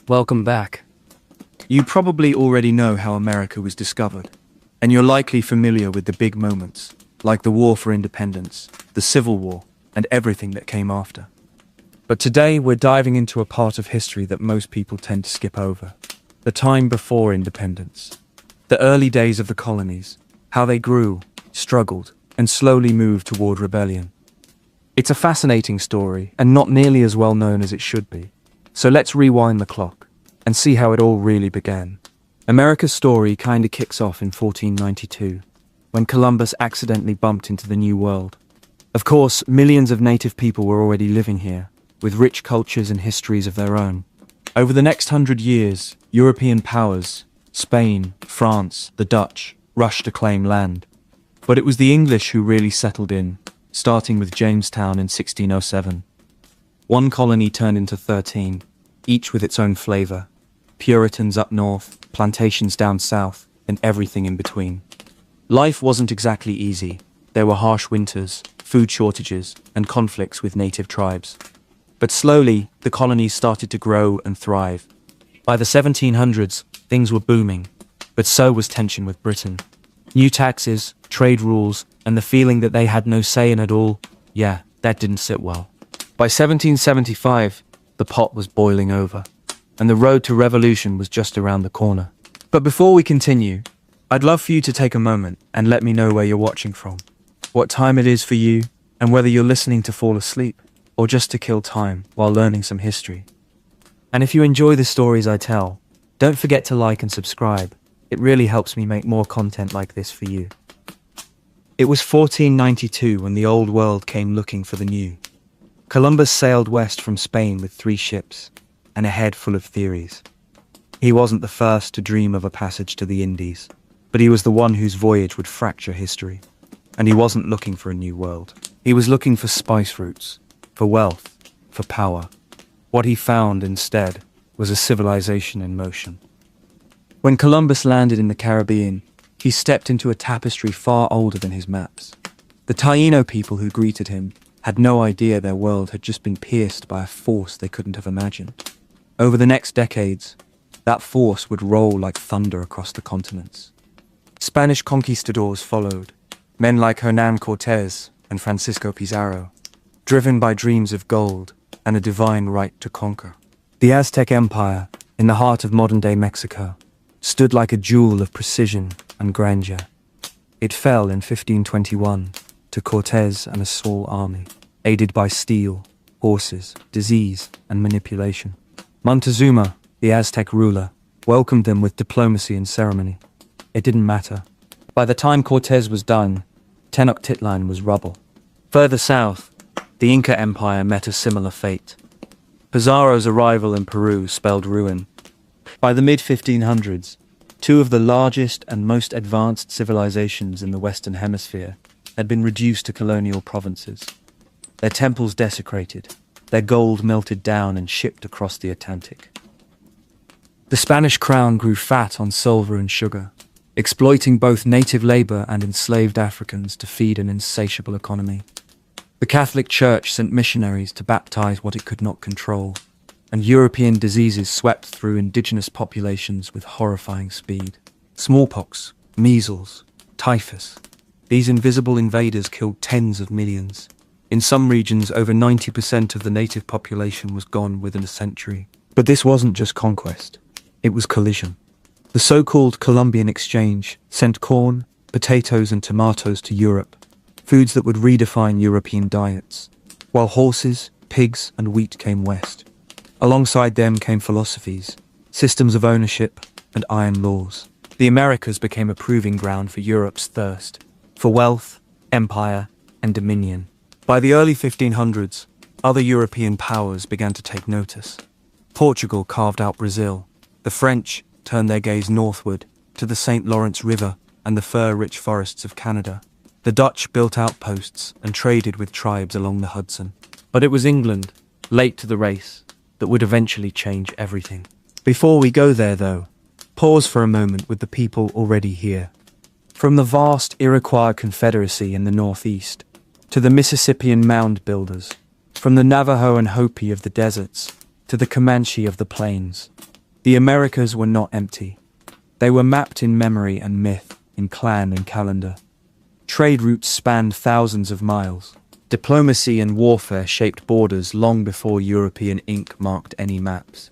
Welcome back. You probably already know how America was discovered, and you're likely familiar with the big moments, like the War for Independence, the Civil War, and everything that came after. But today we're diving into a part of history that most people tend to skip over. The time before independence. The early days of the colonies. How they grew, struggled, and slowly moved toward rebellion. It's a fascinating story, and not nearly as well known as it should be. So let's rewind the clock, and see how it all really began. America's story kinda kicks off in 1492, when Columbus accidentally bumped into the New World. Of course, millions of native people were already living here, with rich cultures and histories of their own. Over the next 100 years, European powers, Spain, France, the Dutch, rushed to claim land. But it was the English who really settled in, starting with Jamestown in 1607. One colony turned into 13, each with its own flavor. Puritans up north, plantations down south, and everything in between. Life wasn't exactly easy. There were harsh winters, food shortages, and conflicts with native tribes. But slowly, the colonies started to grow and thrive. By the 1700s, things were booming, but so was tension with Britain. New taxes, trade rules, and the feeling that they had no say in it all, that didn't sit well. By 1775, the pot was boiling over, and the road to revolution was just around the corner. But before we continue, I'd love for you to take a moment and let me know where you're watching from, what time it is for you, and whether you're listening to fall asleep, or just to kill time while learning some history. And if you enjoy the stories I tell, don't forget to like and subscribe. It really helps me make more content like this for you. It was 1492 when the old world came looking for the new. Columbus sailed west from Spain with 3 ships, and a head full of theories. He wasn't the first to dream of a passage to the Indies, but he was the one whose voyage would fracture history. And he wasn't looking for a new world. He was looking for spice routes, for wealth, for power. What he found instead was a civilization in motion. When Columbus landed in the Caribbean, he stepped into a tapestry far older than his maps. The Taino people who greeted him had no idea their world had just been pierced by a force they couldn't have imagined. Over the next decades, that force would roll like thunder across the continents. Spanish conquistadors followed, men like Hernán Cortés and Francisco Pizarro, driven by dreams of gold and a divine right to conquer. The Aztec Empire, in the heart of modern-day Mexico, stood like a jewel of precision and grandeur. It fell in 1521 to Cortés and a small army, aided by steel, horses, disease, and manipulation. Montezuma, the Aztec ruler, welcomed them with diplomacy and ceremony. It didn't matter. By the time Cortés was done, Tenochtitlan was rubble. Further south, the Inca Empire met a similar fate. Pizarro's arrival in Peru spelled ruin. By the mid-1500s, 2 of the largest and most advanced civilizations in the Western Hemisphere had been reduced to colonial provinces. Their temples desecrated, their gold melted down and shipped across the Atlantic. The Spanish crown grew fat on silver and sugar, exploiting both native labor and enslaved Africans to feed an insatiable economy. The Catholic Church sent missionaries to baptize what it could not control, and European diseases swept through indigenous populations with horrifying speed. Smallpox, measles, typhus. These invisible invaders killed tens of millions. In some regions, over 90% of the native population was gone within a century. But this wasn't just conquest. It was collision. The so-called Columbian Exchange sent corn, potatoes, and tomatoes to Europe, foods that would redefine European diets, while horses, pigs, and wheat came west. Alongside them came philosophies, systems of ownership, and iron laws. The Americas became a proving ground for Europe's thirst, for wealth, empire, and dominion. By the early 1500s, other European powers began to take notice. Portugal carved out Brazil. The French turned their gaze northward to the St. Lawrence River and the fur-rich forests of Canada. The Dutch built outposts and traded with tribes along the Hudson. But it was England, late to the race, that would eventually change everything. Before we go there, though, pause for a moment with the people already here. From the vast Iroquois Confederacy in the northeast, to the Mississippian mound builders, from the Navajo and Hopi of the deserts, to the Comanche of the plains, The Americas were not empty. They were mapped in memory and myth, in clan and calendar. Trade routes spanned thousands of miles. Diplomacy and warfare shaped borders long before European ink marked any maps.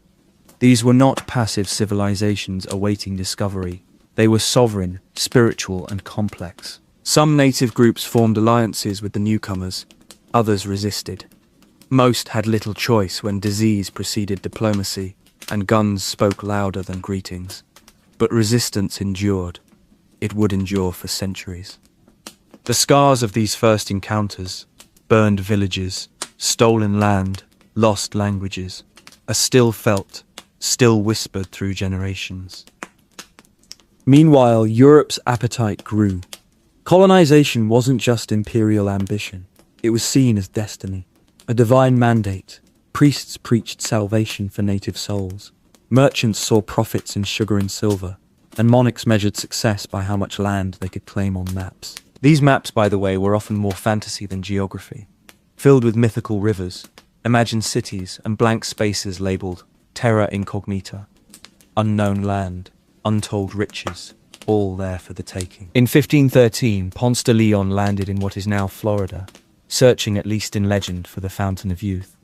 These were not passive civilizations awaiting discovery. They were sovereign, spiritual, and complex. Some native groups formed alliances with the newcomers. Others resisted. Most had little choice when disease preceded diplomacy, and guns spoke louder than greetings. But resistance endured. It would endure for centuries. The scars of these first encounters, burned villages, stolen land, lost languages, are still felt, still whispered through generations. Meanwhile, Europe's appetite grew. Colonization wasn't just imperial ambition. It was seen as destiny, a divine mandate. Priests preached salvation for native souls. Merchants saw profits in sugar and silver, and monarchs measured success by how much land they could claim on maps. These maps, by the way, were often more fantasy than geography. Filled with mythical rivers, imagined cities, and blank spaces labelled terra incognita, unknown land, untold riches, all there for the taking. In 1513, Ponce de Leon landed in what is now Florida, searching at least in legend for the Fountain of Youth.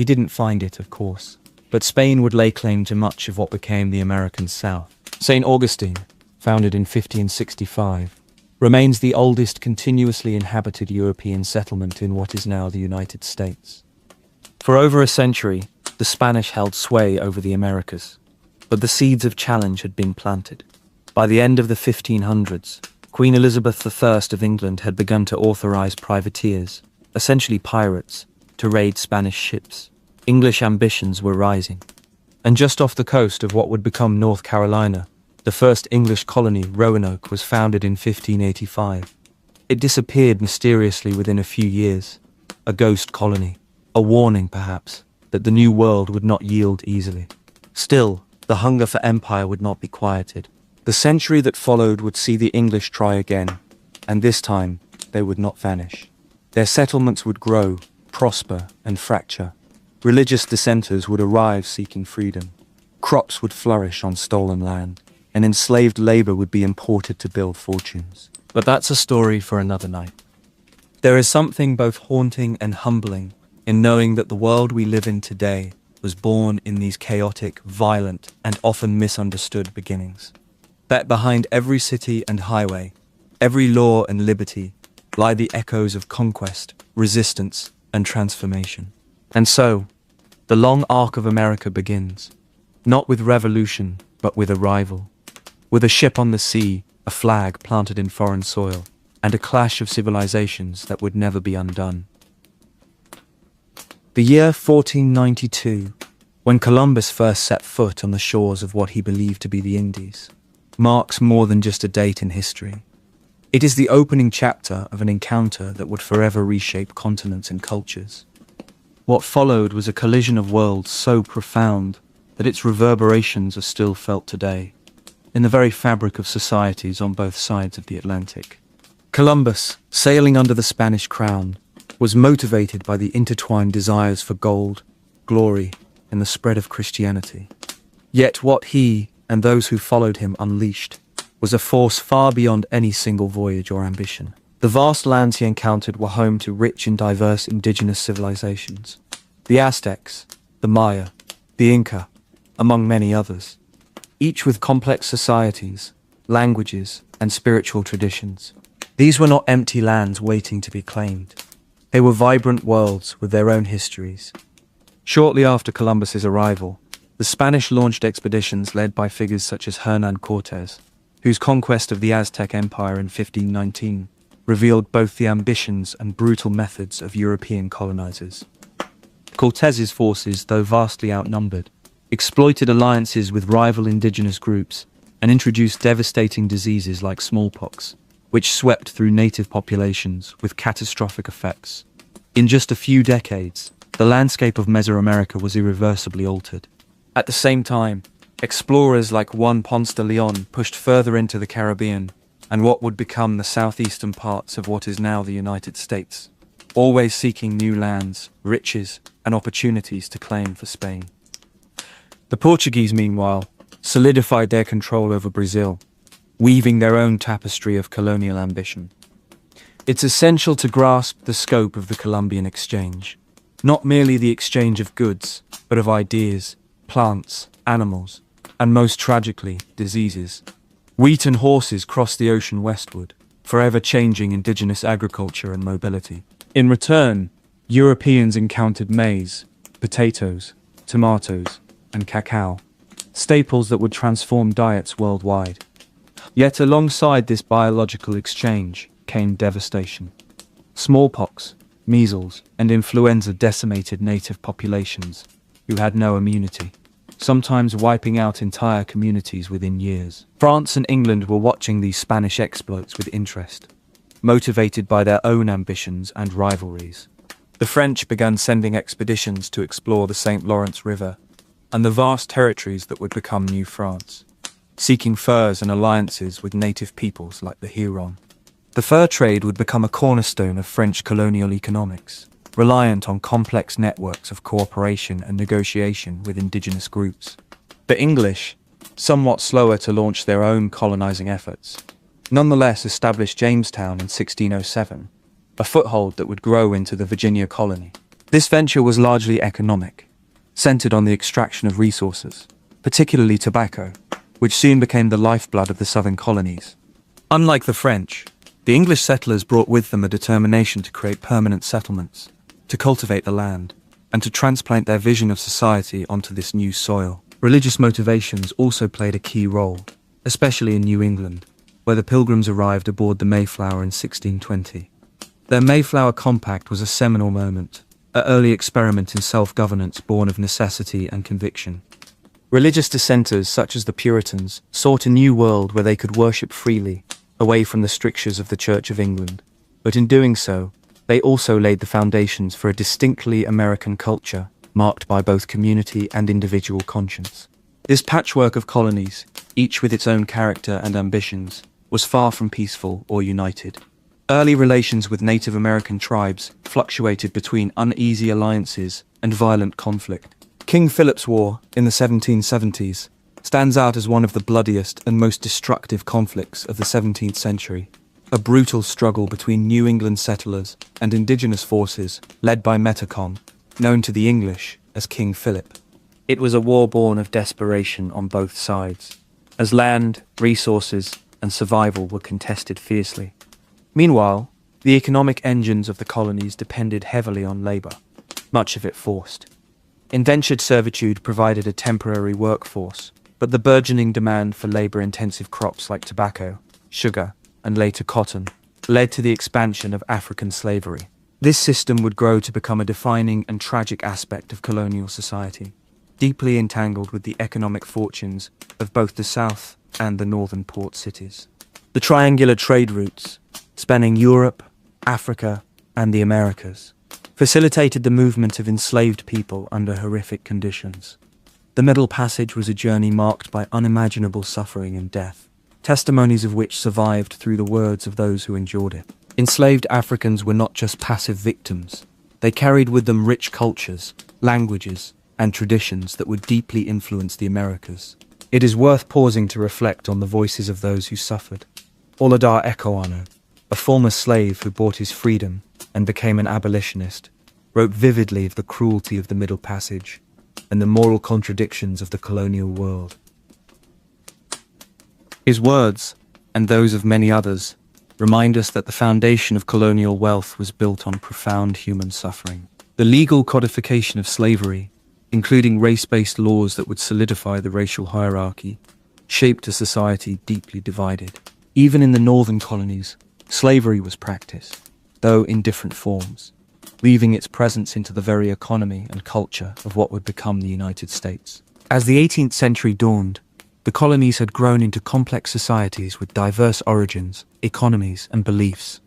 He didn't find it, of course, but Spain would lay claim to much of what became the American South. St. Augustine, founded in 1565, remains the oldest continuously inhabited European settlement in what is now the United States. For over a century, the Spanish held sway over the Americas, but the seeds of challenge had been planted. By the end of the 1500s, Queen Elizabeth I of England had begun to authorize privateers, essentially pirates, to raid Spanish ships. English ambitions were rising. And just off the coast of what would become North Carolina, the first English colony, Roanoke, was founded in 1585. It disappeared mysteriously within a few years. A ghost colony. A warning, perhaps, that the New World would not yield easily. Still, the hunger for empire would not be quieted. The century that followed would see the English try again, and this time they would not vanish. Their settlements would grow, prosper, and fracture. Religious dissenters would arrive seeking freedom. Crops would flourish on stolen land, and enslaved labor would be imported to build fortunes. But that's a story for another night. There is something both haunting and humbling in knowing that the world we live in today was born in these chaotic, violent, and often misunderstood beginnings. That behind every city and highway, every law and liberty, lie the echoes of conquest, resistance, and transformation. And so, the long arc of America begins, not with revolution, but with arrival. With a ship on the sea, a flag planted in foreign soil, and a clash of civilizations that would never be undone. The year 1492, when Columbus first set foot on the shores of what he believed to be the Indies, marks more than just a date in history. It is the opening chapter of an encounter that would forever reshape continents and cultures. What followed was a collision of worlds so profound that its reverberations are still felt today, in the very fabric of societies on both sides of the Atlantic. Columbus, sailing under the Spanish crown, was motivated by the intertwined desires for gold, glory, and the spread of Christianity. Yet what he, and those who followed him, unleashed was a force far beyond any single voyage or ambition. The vast lands he encountered were home to rich and diverse indigenous civilizations. The Aztecs, the Maya, the Inca, among many others. Each with complex societies, languages, and spiritual traditions. These were not empty lands waiting to be claimed. They were vibrant worlds with their own histories. Shortly after Columbus's arrival, the Spanish launched expeditions led by figures such as Hernán Cortés, whose conquest of the Aztec Empire in 1519 revealed both the ambitions and brutal methods of European colonizers. Cortés's forces, though vastly outnumbered, exploited alliances with rival indigenous groups and introduced devastating diseases like smallpox, which swept through native populations with catastrophic effects. In just a few decades, the landscape of Mesoamerica was irreversibly altered. At the same time, explorers like Juan Ponce de Leon pushed further into the Caribbean and what would become the southeastern parts of what is now the United States, always seeking new lands, riches, and opportunities to claim for Spain. The Portuguese, meanwhile, solidified their control over Brazil, weaving their own tapestry of colonial ambition. It's essential to grasp the scope of the Columbian exchange. Not merely the exchange of goods, but of ideas, plants, animals, and most tragically, diseases. Wheat and horses crossed the ocean westward, forever changing indigenous agriculture and mobility. In return, Europeans encountered maize, potatoes, tomatoes, and cacao, staples that would transform diets worldwide. Yet alongside this biological exchange came devastation. Smallpox, measles, and influenza decimated native populations who had no immunity, sometimes wiping out entire communities within years. France and England were watching these Spanish exploits with interest, motivated by their own ambitions and rivalries. The French began sending expeditions to explore the St. Lawrence River and the vast territories that would become New France, seeking furs and alliances with native peoples like the Huron. The fur trade would become a cornerstone of French colonial economics, reliant on complex networks of cooperation and negotiation with indigenous groups. The English, somewhat slower to launch their own colonizing efforts, nonetheless established Jamestown in 1607, a foothold that would grow into the Virginia colony. This venture was largely economic, centered on the extraction of resources, particularly tobacco, which soon became the lifeblood of the southern colonies. Unlike the French, the English settlers brought with them a determination to create permanent settlements, to cultivate the land, and to transplant their vision of society onto this new soil. Religious motivations also played a key role, especially in New England, where the Pilgrims arrived aboard the Mayflower in 1620. Their Mayflower Compact was a seminal moment, an early experiment in self-governance born of necessity and conviction. Religious dissenters, such as the Puritans, sought a new world where they could worship freely, away from the strictures of the Church of England. But in doing so, they also laid the foundations for a distinctly American culture, marked by both community and individual conscience. This patchwork of colonies, each with its own character and ambitions, was far from peaceful or united. Early relations with Native American tribes fluctuated between uneasy alliances and violent conflict. King Philip's War, in the 1770s, stands out as one of the bloodiest and most destructive conflicts of the 17th century, a brutal struggle between New England settlers and indigenous forces led by Metacom, known to the English as King Philip. It was a war born of desperation on both sides, as land, resources, and survival were contested fiercely. Meanwhile, the economic engines of the colonies depended heavily on labor, much of it forced. Indentured servitude provided a temporary workforce, but the burgeoning demand for labor-intensive crops like tobacco, sugar, and later cotton led to the expansion of African slavery. This system would grow to become a defining and tragic aspect of colonial society, deeply entangled with the economic fortunes of both the South and the northern port cities. The triangular trade routes, spanning Europe, Africa, and the Americas, facilitated the movement of enslaved people under horrific conditions. The Middle Passage was a journey marked by unimaginable suffering and death, testimonies of which survived through the words of those who endured it. Enslaved Africans were not just passive victims. They carried with them rich cultures, languages, and traditions that would deeply influence the Americas. It is worth pausing to reflect on the voices of those who suffered. Olaudah Equiano, a former slave who bought his freedom and became an abolitionist, wrote vividly of the cruelty of the Middle Passage and the moral contradictions of the colonial world. His words, and those of many others, remind us that the foundation of colonial wealth was built on profound human suffering. The legal codification of slavery, including race-based laws that would solidify the racial hierarchy, shaped a society deeply divided. Even in the northern colonies, slavery was practiced, though in different forms, weaving its presence into the very economy and culture of what would become the United States. As the 18th century dawned, the colonies had grown into complex societies with diverse origins, economies, and beliefs.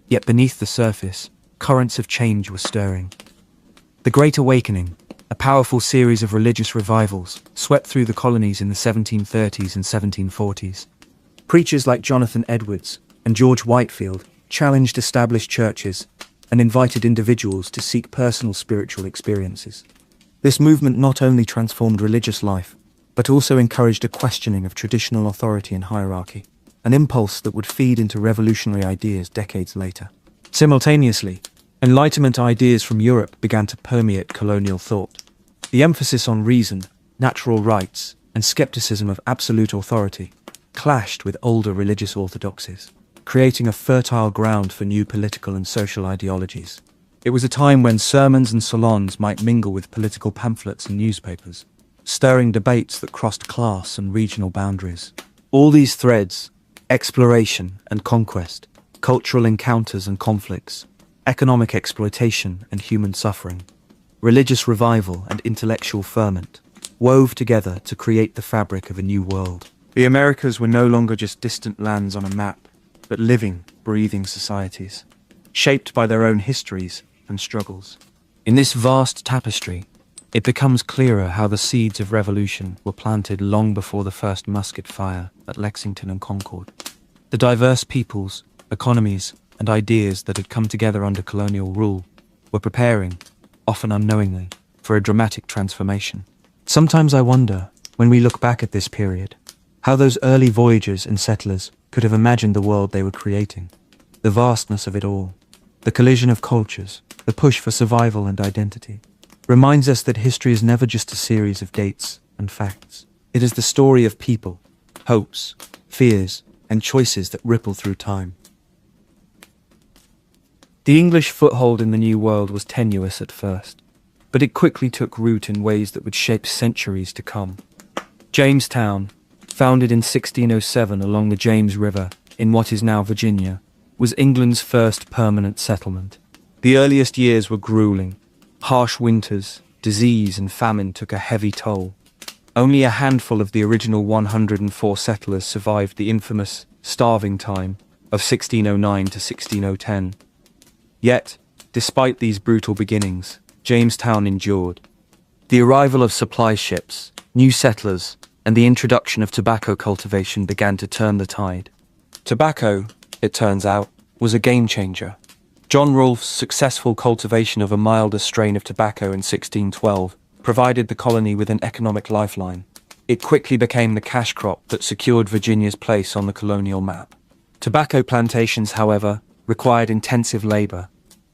Yet beneath the surface, currents of change were stirring. The Great Awakening, a powerful series of religious revivals, swept through the colonies in the 1730s and 1740s. Preachers like Jonathan Edwards and George Whitefield challenged established churches and invited individuals to seek personal spiritual experiences. This movement not only transformed religious life, but also encouraged a questioning of traditional authority and hierarchy, an impulse that would feed into revolutionary ideas decades later. Simultaneously, Enlightenment ideas from Europe began to permeate colonial thought. The emphasis on reason, natural rights, and skepticism of absolute authority clashed with older religious orthodoxies, creating a fertile ground for new political and social ideologies. It was a time when sermons and salons might mingle with political pamphlets and newspapers, stirring debates that crossed class and regional boundaries. All these threads, exploration and conquest, cultural encounters and conflicts, economic exploitation and human suffering, religious revival and intellectual ferment, wove together to create the fabric of a new world. The Americas were no longer just distant lands on a map, but living, breathing societies, shaped by their own histories and struggles. In this vast tapestry, it becomes clearer how the seeds of revolution were planted long before the first musket fire at Lexington and Concord. The diverse peoples, economies, and ideas that had come together under colonial rule were preparing, often unknowingly, for a dramatic transformation. Sometimes I wonder, when we look back at this period, how those early voyagers and settlers could have imagined the world they were creating. The vastness of it all, the collision of cultures, the push for survival and identity, reminds us that history is never just a series of dates and facts. It is the story of people, hopes, fears, and choices that ripple through time. The English foothold in the New World was tenuous at first, but it quickly took root in ways that would shape centuries to come. Jamestown, founded in 1607 along the James River in what is now Virginia, was England's first permanent settlement. The earliest years were grueling. Harsh winters, disease, and famine took a heavy toll. Only a handful of the original 104 settlers survived the infamous starving time of 1609 to 1610. Yet, despite these brutal beginnings, Jamestown endured. The arrival of supply ships, new settlers, and the introduction of tobacco cultivation began to turn the tide. Tobacco, it turns out, was a game changer. John Rolfe's successful cultivation of a milder strain of tobacco in 1612 provided the colony with an economic lifeline. It quickly became the cash crop that secured Virginia's place on the colonial map. Tobacco plantations, however, required intensive labor,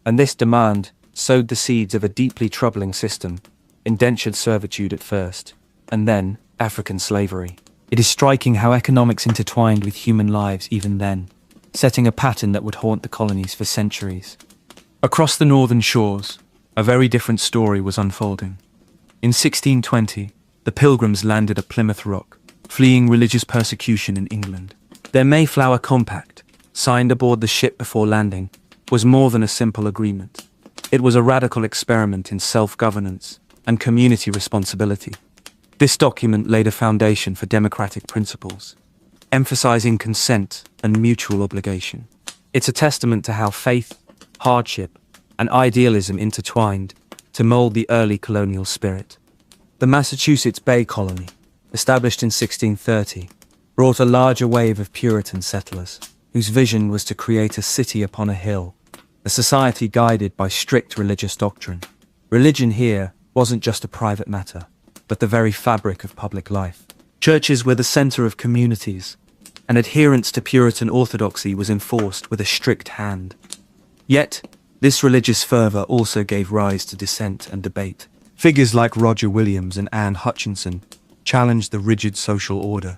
and this demand sowed the seeds of a deeply troubling system, indentured servitude at first, and then African slavery. It is striking how economics intertwined with human lives even then, setting a pattern that would haunt the colonies for centuries. Across the northern shores, a very different story was unfolding. In 1620, the Pilgrims landed at Plymouth Rock, fleeing religious persecution in England. Their Mayflower Compact, signed aboard the ship before landing, was more than a simple agreement. It was a radical experiment in self-governance and community responsibility. This document laid a foundation for democratic principles, emphasizing consent and mutual obligation. It's a testament to how faith, hardship, and idealism intertwined to mold the early colonial spirit. The Massachusetts Bay Colony, established in 1630, brought a larger wave of Puritan settlers, whose vision was to create a city upon a hill, a society guided by strict religious doctrine. Religion here wasn't just a private matter, but the very fabric of public life. Churches were the center of communities, and adherence to Puritan orthodoxy was enforced with a strict hand. Yet, this religious fervor also gave rise to dissent and debate. Figures like Roger Williams and Anne Hutchinson challenged the rigid social order,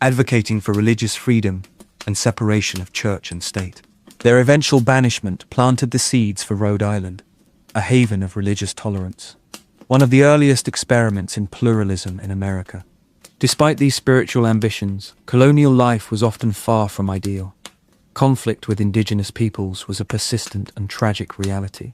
advocating for religious freedom and separation of church and state. Their eventual banishment planted the seeds for Rhode Island, a haven of religious tolerance, one of the earliest experiments in pluralism in America. Despite these spiritual ambitions, colonial life was often far from ideal. Conflict with indigenous peoples was a persistent and tragic reality.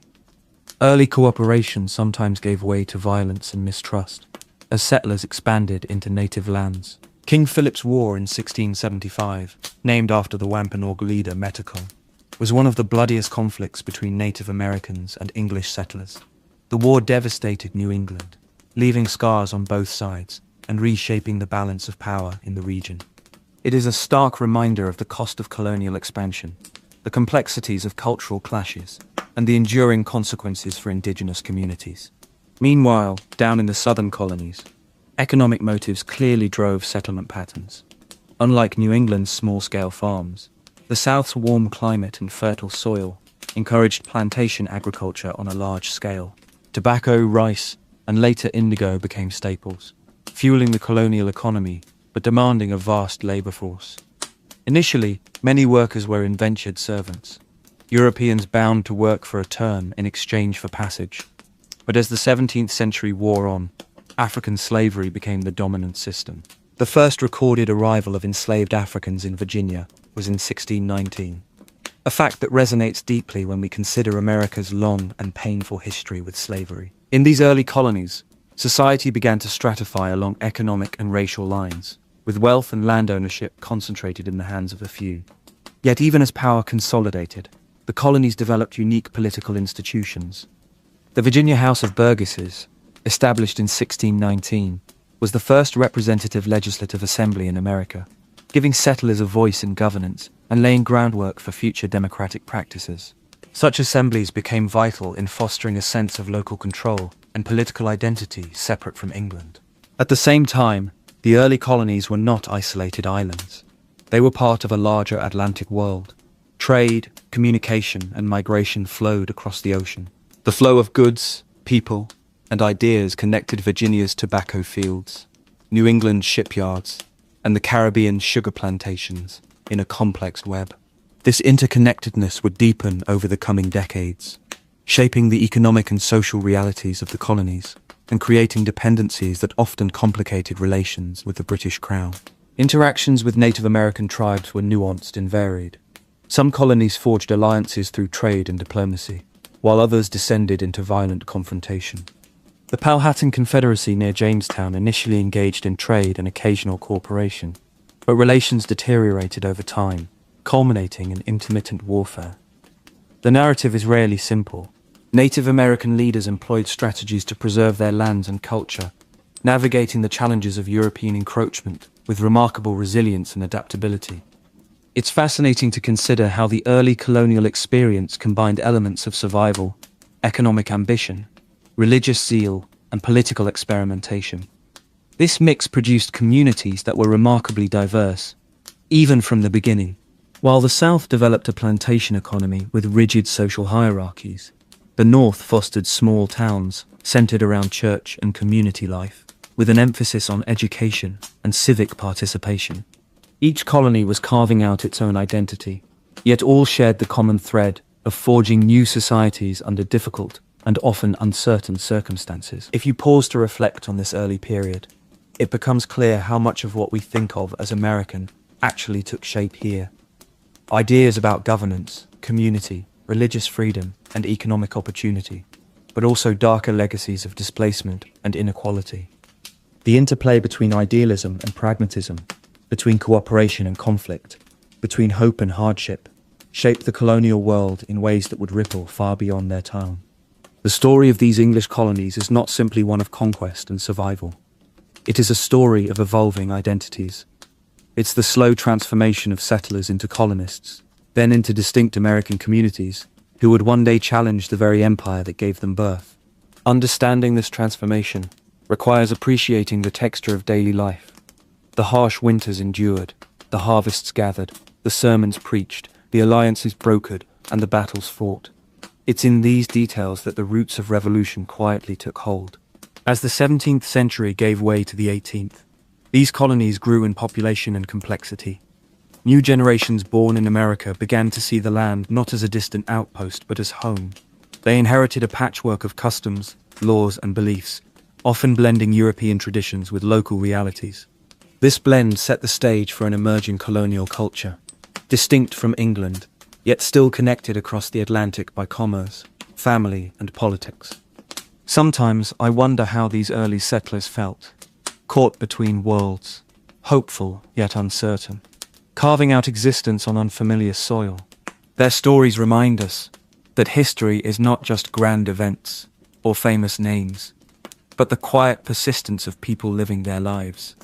Early cooperation sometimes gave way to violence and mistrust, as settlers expanded into native lands. King Philip's War in 1675, named after the Wampanoag leader Metacom, was one of the bloodiest conflicts between Native Americans and English settlers. The war devastated New England, leaving scars on both sides and reshaping the balance of power in the region. It is a stark reminder of the cost of colonial expansion, the complexities of cultural clashes, and the enduring consequences for indigenous communities. Meanwhile, down in the southern colonies, economic motives clearly drove settlement patterns. Unlike New England's small-scale farms, the South's warm climate and fertile soil encouraged plantation agriculture on a large scale. Tobacco, rice, and later indigo became staples, fueling the colonial economy but demanding a vast labor force. Initially, many workers were indentured servants, Europeans bound to work for a term in exchange for passage. But as the 17th century wore on, African slavery became the dominant system. The first recorded arrival of enslaved Africans in Virginia was in 1619, a fact that resonates deeply when we consider America's long and painful history with slavery. In these early colonies, society began to stratify along economic and racial lines, with wealth and land ownership concentrated in the hands of a few. Yet even as power consolidated, the colonies developed unique political institutions. The Virginia House of Burgesses, established in 1619, was the first representative legislative assembly in America, giving settlers a voice in governance and laying groundwork for future democratic practices. Such assemblies became vital in fostering a sense of local control and political identity separate from England. At the same time, the early colonies were not isolated islands. They were part of a larger Atlantic world. Trade, communication, and migration flowed across the ocean. The flow of goods, people, and ideas connected Virginia's tobacco fields, New England's shipyards, and the Caribbean sugar plantations in a complex web. This interconnectedness would deepen over the coming decades, shaping the economic and social realities of the colonies and creating dependencies that often complicated relations with the British Crown. Interactions with Native American tribes were nuanced and varied. Some colonies forged alliances through trade and diplomacy, while others descended into violent confrontation. The Powhatan Confederacy near Jamestown initially engaged in trade and occasional cooperation, but relations deteriorated over time, culminating in intermittent warfare. The narrative is rarely simple. Native American leaders employed strategies to preserve their lands and culture, navigating the challenges of European encroachment with remarkable resilience and adaptability. It's fascinating to consider how the early colonial experience combined elements of survival, economic ambition, religious zeal, and political experimentation. This mix produced communities that were remarkably diverse, even from the beginning. While the South developed a plantation economy with rigid social hierarchies, the North fostered small towns centered around church and community life, with an emphasis on education and civic participation. Each colony was carving out its own identity, yet all shared the common thread of forging new societies under difficult and often uncertain circumstances. If you pause to reflect on this early period, it becomes clear how much of what we think of as American actually took shape here. Ideas about governance, community, religious freedom, and economic opportunity, but also darker legacies of displacement and inequality. The interplay between idealism and pragmatism, between cooperation and conflict, between hope and hardship, shaped the colonial world in ways that would ripple far beyond their time. The story of these English colonies is not simply one of conquest and survival. It is a story of evolving identities. It's the slow transformation of settlers into colonists, then into distinct American communities, who would one day challenge the very empire that gave them birth. Understanding this transformation requires appreciating the texture of daily life. The harsh winters endured, the harvests gathered, the sermons preached, the alliances brokered, and the battles fought. It's in these details that the roots of revolution quietly took hold. As the 17th century gave way to the 18th, these colonies grew in population and complexity. New generations born in America began to see the land not as a distant outpost but as home. They inherited a patchwork of customs, laws, and beliefs, often blending European traditions with local realities. This blend set the stage for an emerging colonial culture, distinct from England, yet still connected across the Atlantic by commerce, family, and politics. Sometimes I wonder how these early settlers felt, caught between worlds, hopeful yet uncertain, carving out existence on unfamiliar soil. Their stories remind us that history is not just grand events or famous names, but the quiet persistence of people living their lives,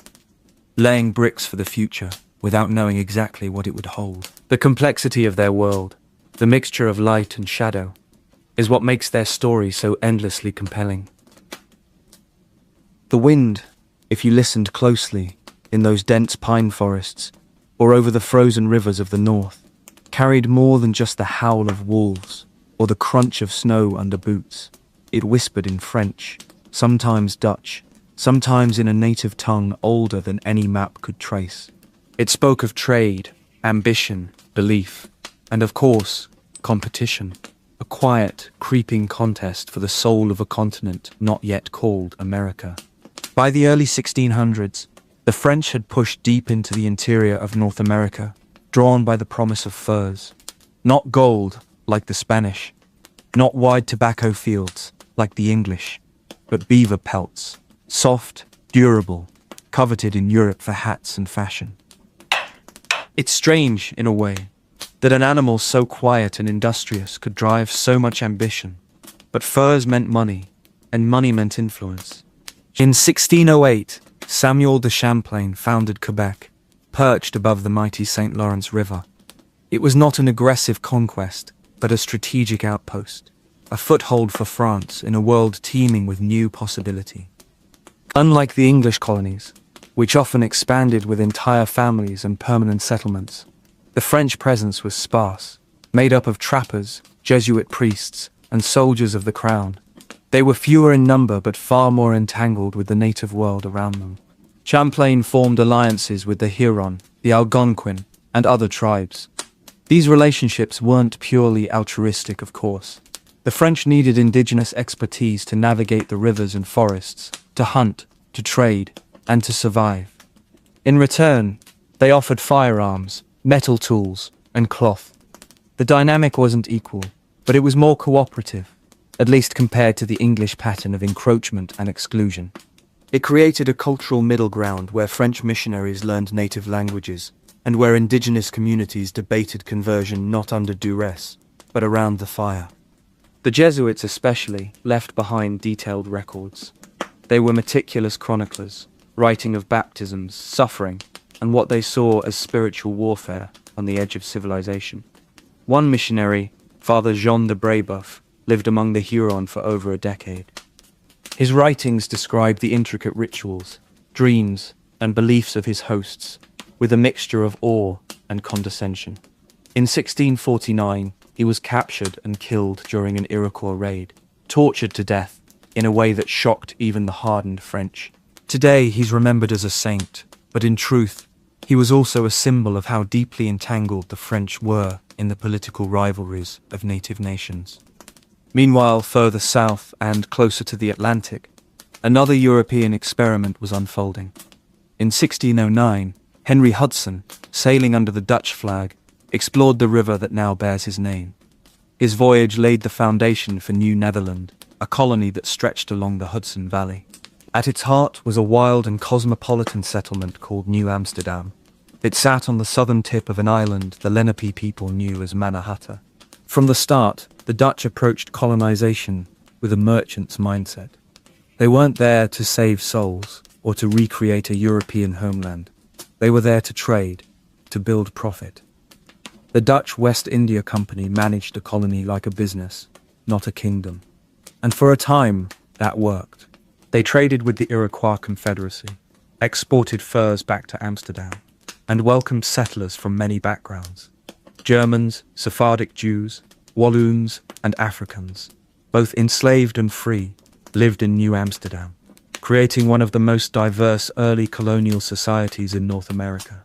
laying bricks for the future without knowing exactly what it would hold. The complexity of their world, the mixture of light and shadow, is what makes their story so endlessly compelling. The wind, if you listened closely, in those dense pine forests, or over the frozen rivers of the north, carried more than just the howl of wolves or the crunch of snow under boots. It whispered in French, sometimes Dutch, sometimes in a native tongue older than any map could trace. It spoke of trade, ambition, belief, and of course, competition. A quiet, creeping contest for the soul of a continent not yet called America. By the early 1600s, the French had pushed deep into the interior of North America, drawn by the promise of furs. Not gold, like the Spanish, not wide tobacco fields, like the English, but beaver pelts, soft, durable, coveted in Europe for hats and fashion. It's strange, in a way, that an animal so quiet and industrious could drive so much ambition, but furs meant money, and money meant influence. In 1608, Samuel de Champlain founded Quebec, perched above the mighty St. Lawrence River. It was not an aggressive conquest, but a strategic outpost, a foothold for France in a world teeming with new possibility. Unlike the English colonies, which often expanded with entire families and permanent settlements, the French presence was sparse, made up of trappers, Jesuit priests, and soldiers of the crown. They were fewer in number but far more entangled with the native world around them. Champlain formed alliances with the Huron, the Algonquin, and other tribes. These relationships weren't purely altruistic, of course. The French needed indigenous expertise to navigate the rivers and forests, to hunt, to trade, and to survive. In return, they offered firearms, metal tools, and cloth. The dynamic wasn't equal, but it was more cooperative, at least compared to the English pattern of encroachment and exclusion. It created a cultural middle ground where French missionaries learned native languages, and where indigenous communities debated conversion not under duress, but around the fire. The Jesuits especially left behind detailed records. They were meticulous chroniclers, writing of baptisms, suffering, and what they saw as spiritual warfare on the edge of civilization. One missionary, Father Jean de Brébeuf, lived among the Huron for over a decade. His writings describe the intricate rituals, dreams, and beliefs of his hosts, with a mixture of awe and condescension. In 1649, he was captured and killed during an Iroquois raid, tortured to death in a way that shocked even the hardened French. Today, he's remembered as a saint, but in truth, he was also a symbol of how deeply entangled the French were in the political rivalries of native nations. Meanwhile, further south and closer to the Atlantic, another European experiment was unfolding. In 1609, Henry Hudson, sailing under the Dutch flag, explored the river that now bears his name. His voyage laid the foundation for New Netherland, a colony that stretched along the Hudson Valley. At its heart was a wild and cosmopolitan settlement called New Amsterdam. It sat on the southern tip of an island the Lenape people knew as Mannahatta. From the start, the Dutch approached colonization with a merchant's mindset. They weren't there to save souls or to recreate a European homeland. They were there to trade, to build profit. The Dutch West India Company managed the colony like a business, not a kingdom. And for a time, that worked. They traded with the Iroquois Confederacy, exported furs back to Amsterdam, and welcomed settlers from many backgrounds. Germans, Sephardic Jews, Walloons, and Africans, both enslaved and free, lived in New Amsterdam, creating one of the most diverse early colonial societies in North America.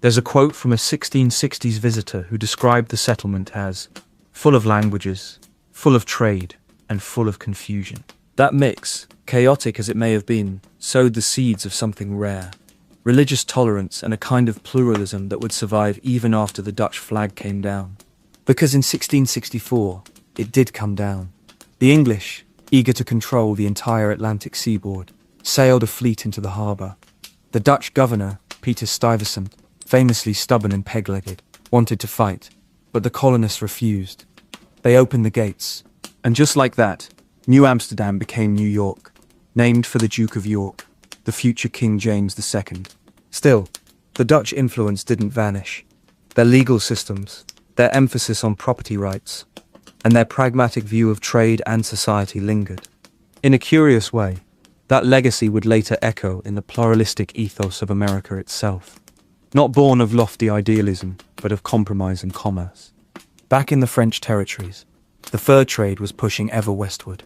There's a quote from a 1660s visitor who described the settlement as full of languages, full of trade, and full of confusion. That mix, chaotic as it may have been, sowed the seeds of something rare. Religious tolerance and a kind of pluralism that would survive even after the Dutch flag came down. Because in 1664, it did come down. The English, eager to control the entire Atlantic seaboard, sailed a fleet into the harbour. The Dutch governor, Peter Stuyvesant, famously stubborn and peg-legged, wanted to fight, but the colonists refused. They opened the gates, and just like that, New Amsterdam became New York, named for the Duke of York, the future King James II. Still, the Dutch influence didn't vanish. Their legal systems, their emphasis on property rights, and their pragmatic view of trade and society lingered. In a curious way, That legacy would later echo in the pluralistic ethos of America itself, not born of lofty idealism, but of compromise and commerce. Back in the French territories, the fur trade was pushing ever westward.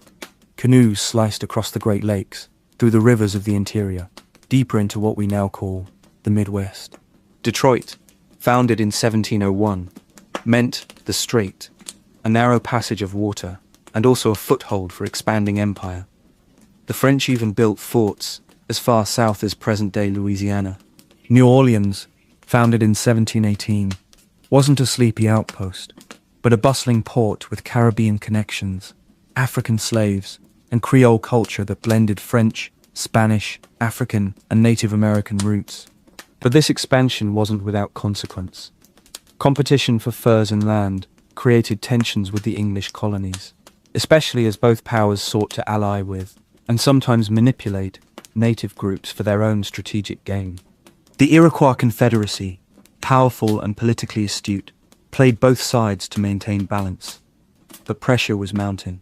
Canoes sliced across the Great Lakes, through the rivers of the interior, deeper into what we now call the Midwest. Detroit, founded in 1701, meant the strait, a narrow passage of water, and also a foothold for expanding empire. The French even built forts as far south as present-day Louisiana. New Orleans, founded in 1718, wasn't a sleepy outpost, but a bustling port with Caribbean connections, African slaves, and Creole culture that blended French, Spanish, African, and Native American roots. But this expansion wasn't without consequence. Competition for furs and land created tensions with the English colonies, especially as both powers sought to ally with, and sometimes manipulate, native groups for their own strategic gain. The Iroquois Confederacy, powerful and politically astute, played both sides to maintain balance. But pressure was mounting.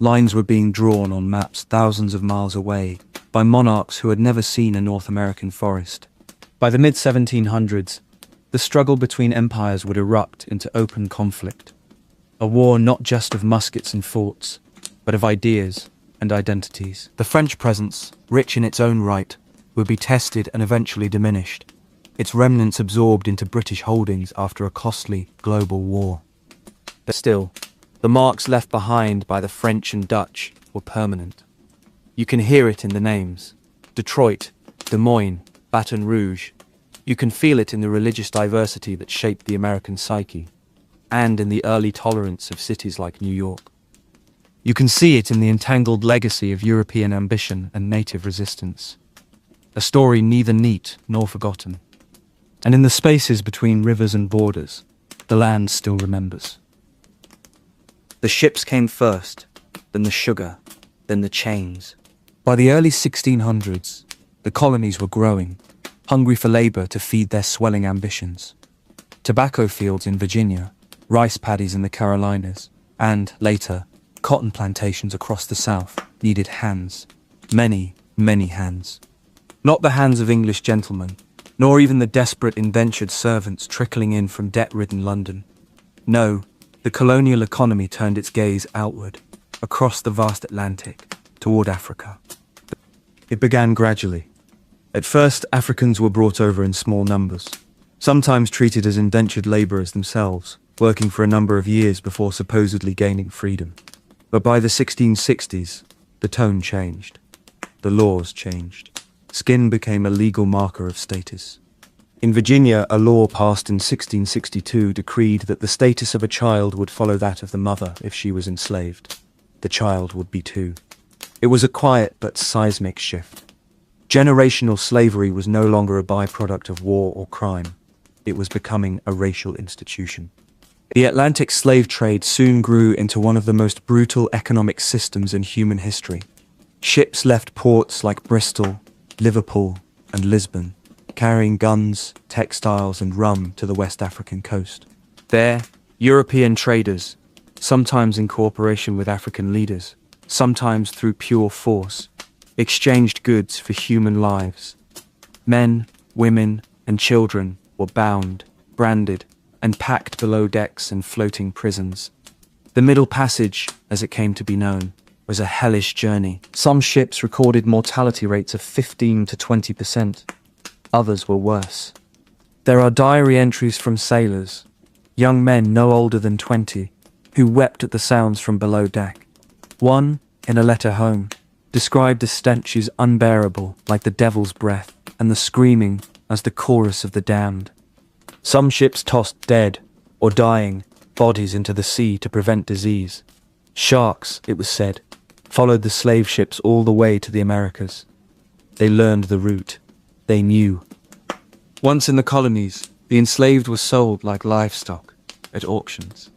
Lines were being drawn on maps thousands of miles away by monarchs who had never seen a North American forest. By the mid-1700s, the struggle between empires would erupt into open conflict. A war not just of muskets and forts, but of ideas and identities. The French presence, rich in its own right, would be tested and eventually diminished, its remnants absorbed into British holdings after a costly global war. But still, the marks left behind by the French and Dutch were permanent. You can hear it in the names: Detroit, Des Moines, Baton Rouge. You can feel it in the religious diversity that shaped the American psyche, and in the early tolerance of cities like New York. You can see it in the entangled legacy of European ambition and native resistance, a story neither neat nor forgotten. And in the spaces between rivers and borders, the land still remembers. The ships came first, then the sugar, then the chains. By the early 1600s, the colonies were growing, hungry for labor to feed their swelling ambitions. Tobacco fields in Virginia, rice paddies in the Carolinas, and, later, cotton plantations across the South needed hands. Many, many hands. Not the hands of English gentlemen, nor even the desperate indentured servants trickling in from debt-ridden London. No, the colonial economy turned its gaze outward, across the vast Atlantic, toward Africa. It began gradually. At first, Africans were brought over in small numbers, sometimes treated as indentured laborers themselves, working for a number of years before supposedly gaining freedom. But by the 1660s, the tone changed. The laws changed. Skin became a legal marker of status. In Virginia, a law passed in 1662 decreed that the status of a child would follow that of the mother if she was enslaved. The child would be too. It was a quiet but seismic shift. Generational slavery was no longer a byproduct of war or crime. It was becoming a racial institution. The Atlantic slave trade soon grew into one of the most brutal economic systems in human history. Ships left ports like Bristol, Liverpool, and Lisbon, carrying guns, textiles, and rum to the West African coast. There, European traders, sometimes in cooperation with African leaders, sometimes through pure force, exchanged goods for human lives. Men, women, and children were bound, branded, and packed below decks in floating prisons. The Middle Passage, as it came to be known, was a hellish journey. Some ships recorded mortality rates of 15 to 20%. Others were worse. There are diary entries from sailors, young men no older than 20, who wept at the sounds from below deck. One, in a letter home, described a stench as unbearable, like the devil's breath, and the screaming as the chorus of the damned. Some ships tossed dead, or dying, bodies into the sea to prevent disease. Sharks, it was said, followed the slave ships all the way to the Americas. They learned the route. They knew. Once in the colonies, the enslaved were sold like livestock at auctions.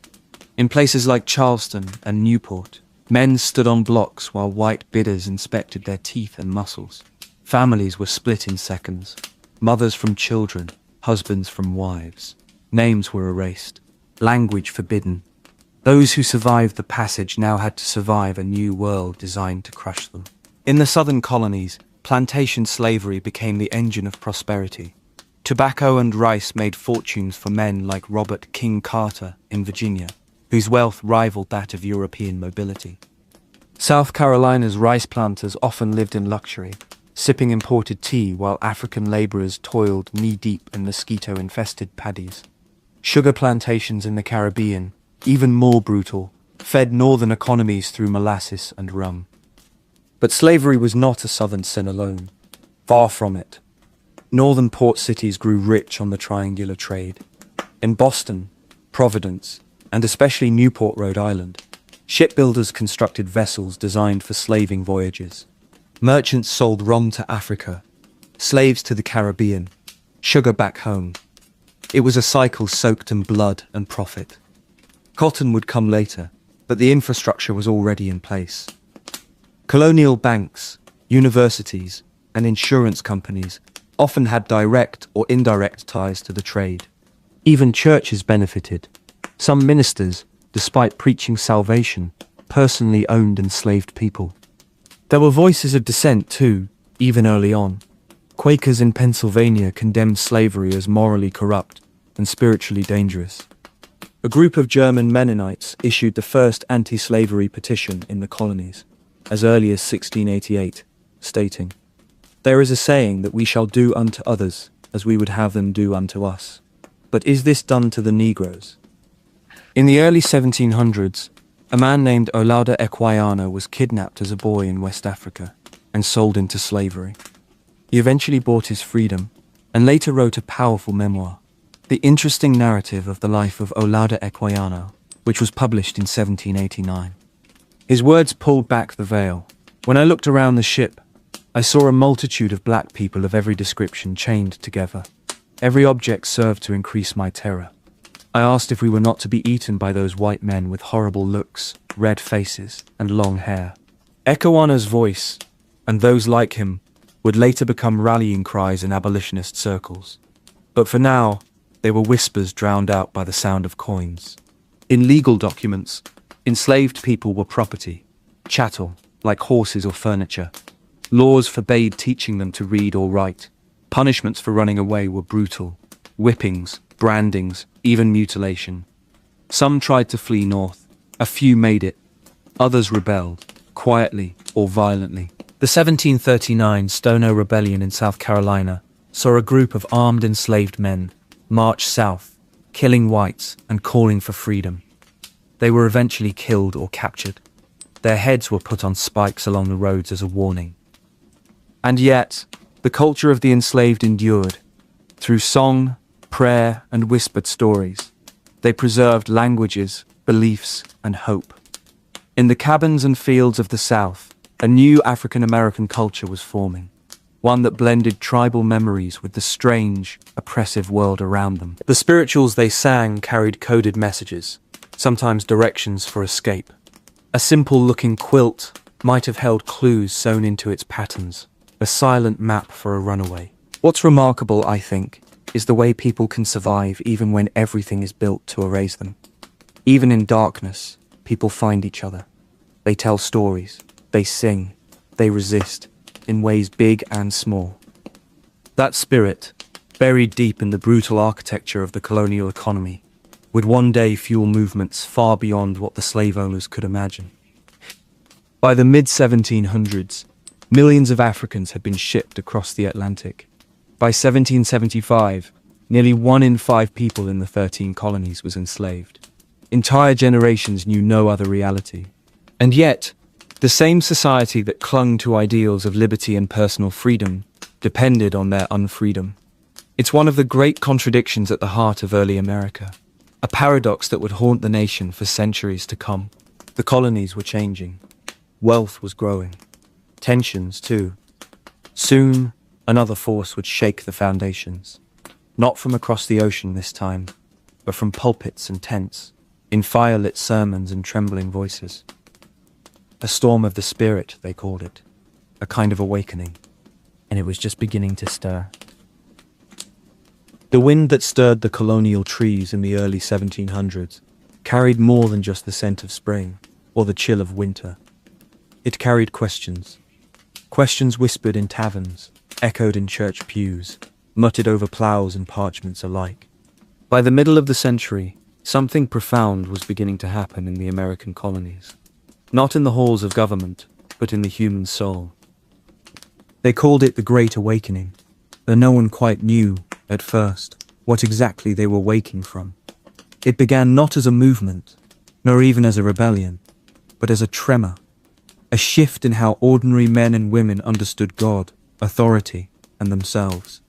In places like Charleston and Newport, men stood on blocks while white bidders inspected their teeth and muscles. Families were split in seconds. Mothers from children, husbands from wives. Names were erased. Language forbidden. Those who survived the passage now had to survive a new world designed to crush them. In the southern colonies, plantation slavery became the engine of prosperity. Tobacco and rice made fortunes for men like Robert King Carter in Virginia, whose wealth rivaled that of European mobility. South Carolina's rice planters often lived in luxury, sipping imported tea while African laborers toiled knee-deep in mosquito-infested paddies. Sugar plantations in the Caribbean, even more brutal, fed northern economies through molasses and rum. But slavery was not a southern sin alone. Far from it. Northern port cities grew rich on the triangular trade. In Boston, Providence, and especially Newport, Rhode Island, shipbuilders constructed vessels designed for slaving voyages. Merchants sold rum to Africa, slaves to the Caribbean, sugar back home. It was a cycle soaked in blood and profit. Cotton would come later, but the infrastructure was already in place. Colonial banks, universities, and insurance companies often had direct or indirect ties to the trade. Even churches benefited. Some ministers, despite preaching salvation, personally owned enslaved people. There were voices of dissent too, even early on. Quakers in Pennsylvania condemned slavery as morally corrupt and spiritually dangerous. A group of German Mennonites issued the first anti-slavery petition in the colonies, as early as 1688, stating, "There is a saying that we shall do unto others as we would have them do unto us. But is this done to the Negroes?" In the early 1700s, a man named Olaudah Equiano was kidnapped as a boy in West Africa and sold into slavery. He eventually bought his freedom and later wrote a powerful memoir, The Interesting Narrative of the Life of Olaudah Equiano, which was published in 1789. His words pulled back the veil. When I looked around the ship, I saw a multitude of black people of every description chained together. Every object served to increase my terror. I asked if we were not to be eaten by those white men with horrible looks, red faces, and long hair. Equiano's voice, and those like him, would later become rallying cries in abolitionist circles. But for now, they were whispers drowned out by the sound of coins. In legal documents, enslaved people were property, chattel, like horses or furniture. Laws forbade teaching them to read or write. Punishments for running away were brutal. Whippings, brandings, even mutilation. Some tried to flee north. A few made it. Others rebelled, quietly or violently. The 1739 Stono Rebellion in South Carolina saw a group of armed enslaved men march south, killing whites and calling for freedom. They were eventually killed or captured. Their heads were put on spikes along the roads as a warning. And yet, the culture of the enslaved endured. Through song, prayer, and whispered stories, they preserved languages, beliefs, and hope. In the cabins and fields of the South, a new African-American culture was forming, one that blended tribal memories with the strange, oppressive world around them. The spirituals they sang carried coded messages, sometimes directions for escape. A simple-looking quilt might have held clues sewn into its patterns, a silent map for a runaway. What's remarkable, I think, is the way people can survive even when everything is built to erase them. Even in darkness, people find each other. They tell stories, they sing, they resist, in ways big and small. That spirit, buried deep in the brutal architecture of the colonial economy, would one day fuel movements far beyond what the slave owners could imagine. By the mid-1700s, millions of Africans had been shipped across the Atlantic. By 1775, nearly 1 in 5 people in the 13 colonies was enslaved. Entire generations knew no other reality. And yet, the same society that clung to ideals of liberty and personal freedom depended on their unfreedom. It's one of the great contradictions at the heart of early America, a paradox that would haunt the nation for centuries to come. The colonies were changing. Wealth was growing. Tensions, too. Soon, another force would shake the foundations. Not from across the ocean this time, but from pulpits and tents, in fire-lit sermons and trembling voices. A storm of the spirit, they called it. A kind of awakening. And it was just beginning to stir. The wind that stirred the colonial trees in the early 1700s carried more than just the scent of spring or the chill of winter. It carried questions. Questions whispered in taverns, echoed in church pews, muttered over ploughs and parchments alike. By the middle of the century, something profound was beginning to happen in the American colonies. Not in the halls of government, but in the human soul. They called it the Great Awakening, though no one quite knew, at first, what exactly they were waking from. It began not as a movement, nor even as a rebellion, but as a tremor, a shift in how ordinary men and women understood God, authority, and themselves.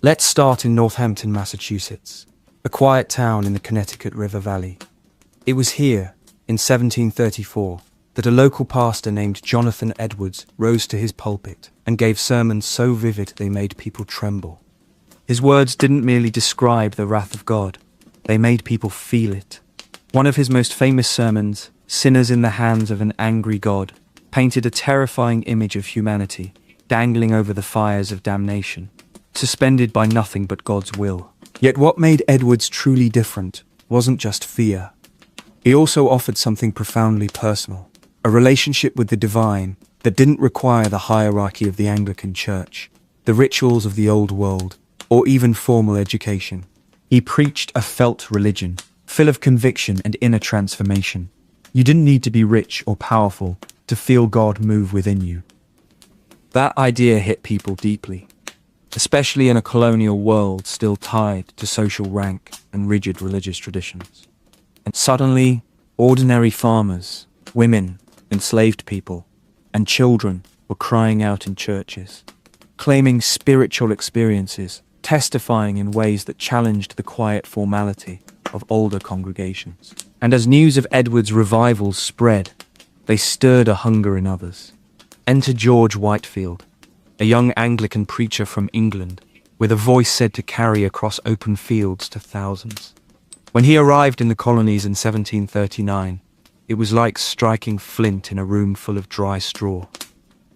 Let's start in Northampton, Massachusetts, a quiet town in the Connecticut River Valley. It was here, in 1734, that a local pastor named Jonathan Edwards rose to his pulpit and gave sermons so vivid they made people tremble. His words didn't merely describe the wrath of God, they made people feel it. One of his most famous sermons, Sinners in the Hands of an Angry God, painted a terrifying image of humanity, dangling over the fires of damnation, suspended by nothing but God's will. Yet what made Edwards truly different wasn't just fear. He also offered something profoundly personal, a relationship with the divine that didn't require the hierarchy of the Anglican Church, the rituals of the old world, or even formal education. He preached a felt religion, full of conviction and inner transformation. You didn't need to be rich or powerful to feel God move within you. That idea hit people deeply, especially in a colonial world still tied to social rank and rigid religious traditions. And suddenly, ordinary farmers, women, enslaved people, and children were crying out in churches, claiming spiritual experiences, testifying in ways that challenged the quiet formality of older congregations. And as news of Edwards' revivals spread, they stirred a hunger in others. Enter George Whitefield, a young Anglican preacher from England, with a voice said to carry across open fields to thousands. When he arrived in the colonies in 1739, it was like striking flint in a room full of dry straw.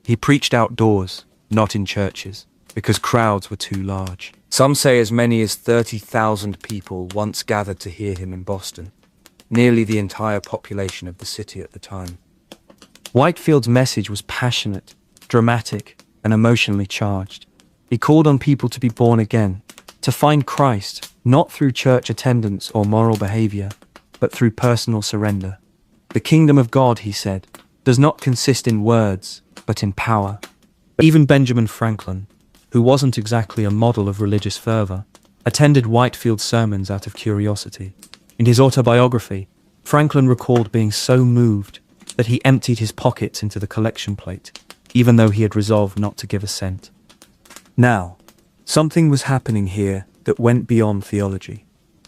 He preached outdoors, not in churches, because crowds were too large. Some say as many as 30,000 people once gathered to hear him in Boston, nearly the entire population of the city at the time. Whitefield's message was passionate, dramatic, and emotionally charged. He called on people to be born again, to find Christ, not through church attendance or moral behavior, but through personal surrender. The kingdom of God, he said, does not consist in words, but in power. Even Benjamin Franklin, who wasn't exactly a model of religious fervor, attended Whitefield's sermons out of curiosity. In his autobiography, Franklin recalled being so moved that he emptied his pockets into the collection plate, even though he had resolved not to give a cent. Now, something was happening here that went beyond theology.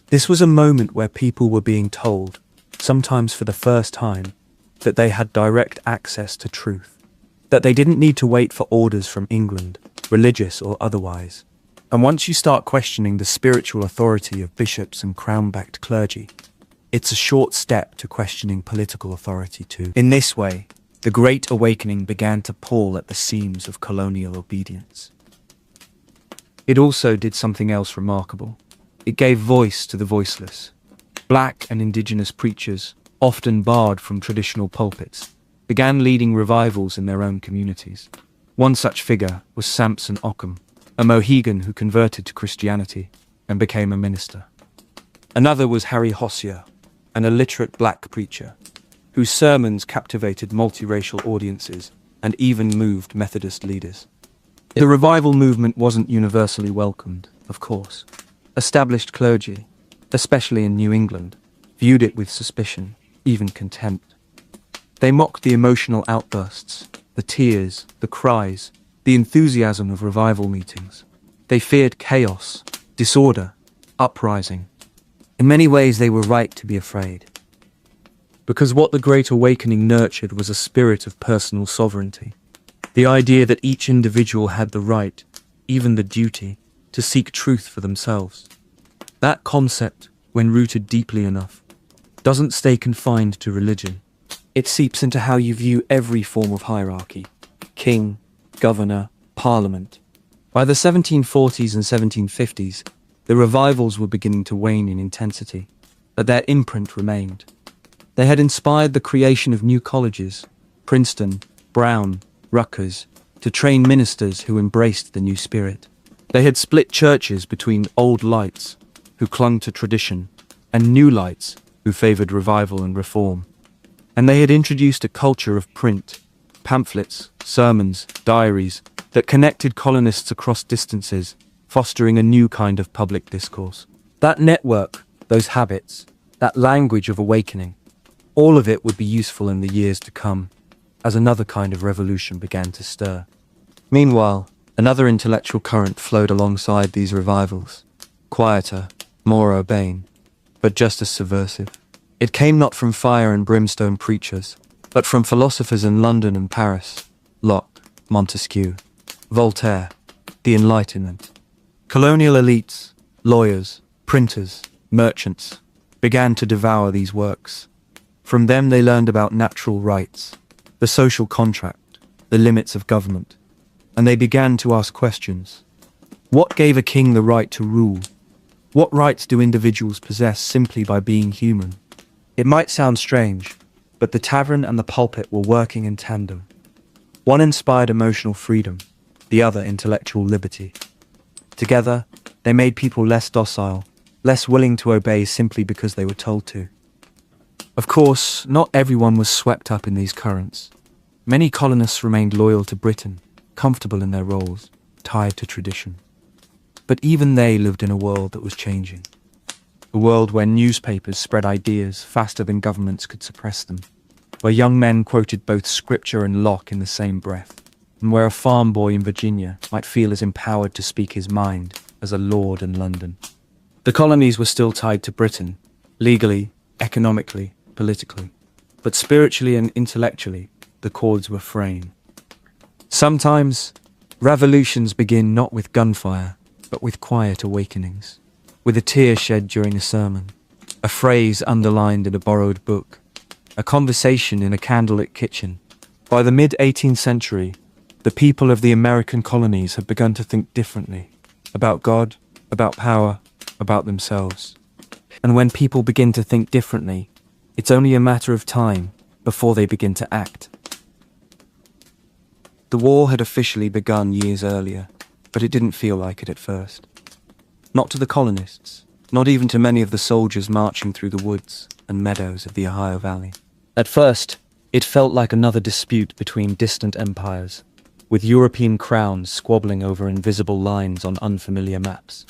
This was a moment where people were being told, sometimes for the first time, that they had direct access to truth, that they didn't need to wait for orders from England, religious or otherwise. And once you start questioning the spiritual authority of bishops and crown-backed clergy, it's a short step to questioning political authority too. In this way, the Great Awakening began to pull at the seams of colonial obedience. It also did something else remarkable. It gave voice to the voiceless. Black and indigenous preachers, often barred from traditional pulpits, began leading revivals in their own communities. One such figure was Samson Occam, a Mohegan who converted to Christianity and became a minister. Another was Harry Hosier, an illiterate black preacher, whose sermons captivated multiracial audiences and even moved Methodist leaders. The revival movement wasn't universally welcomed, of course. Established clergy, especially in New England, viewed it with suspicion, even contempt. They mocked the emotional outbursts, the tears, the cries, the enthusiasm of revival meetings. They feared chaos, disorder, uprising. In many ways, they were right to be afraid. Because what the Great Awakening nurtured was a spirit of personal sovereignty. The idea that each individual had the right, even the duty, to seek truth for themselves. That concept, when rooted deeply enough, doesn't stay confined to religion. It seeps into how you view every form of hierarchy: king, governor, parliament. By the 1740s and 1750s, the revivals were beginning to wane in intensity, but their imprint remained. They had inspired the creation of new colleges: Princeton, Brown, ruckers, to train ministers who embraced the new spirit. They had split churches between old lights, who clung to tradition, and new lights, who favored revival and reform. And they had introduced a culture of print, pamphlets, sermons, diaries, that connected colonists across distances, fostering a new kind of public discourse. That network, those habits, that language of awakening, all of it would be useful in the years to come, as another kind of revolution began to stir. Meanwhile, another intellectual current flowed alongside these revivals, quieter, more urbane, but just as subversive. It came not from fire and brimstone preachers, but from philosophers in London and Paris, Locke, Montesquieu, Voltaire, the Enlightenment. Colonial elites, lawyers, printers, merchants, began to devour these works. From them they learned about natural rights, the social contract, the limits of government, and they began to ask questions. What gave a king the right to rule? What rights do individuals possess simply by being human? It might sound strange, but the tavern and the pulpit were working in tandem. One inspired emotional freedom, the other intellectual liberty. Together, they made people less docile, less willing to obey simply because they were told to. Of course, not everyone was swept up in these currents. Many colonists remained loyal to Britain, comfortable in their roles, tied to tradition. But even they lived in a world that was changing. A world where newspapers spread ideas faster than governments could suppress them, where young men quoted both scripture and Locke in the same breath, and where a farm boy in Virginia might feel as empowered to speak his mind as a lord in London. The colonies were still tied to Britain, legally, economically, politically, but spiritually and intellectually, the cords were fraying. Sometimes, revolutions begin not with gunfire, but with quiet awakenings, with a tear shed during a sermon, a phrase underlined in a borrowed book, a conversation in a candlelit kitchen. By the mid-18th century, the people of the American colonies had begun to think differently, about God, about power, about themselves. And when people begin to think differently, it's only a matter of time before they begin to act. The war had officially begun years earlier, but it didn't feel like it at first. Not to the colonists, not even to many of the soldiers marching through the woods and meadows of the Ohio Valley. At first, it felt like another dispute between distant empires, with European crowns squabbling over invisible lines on unfamiliar maps.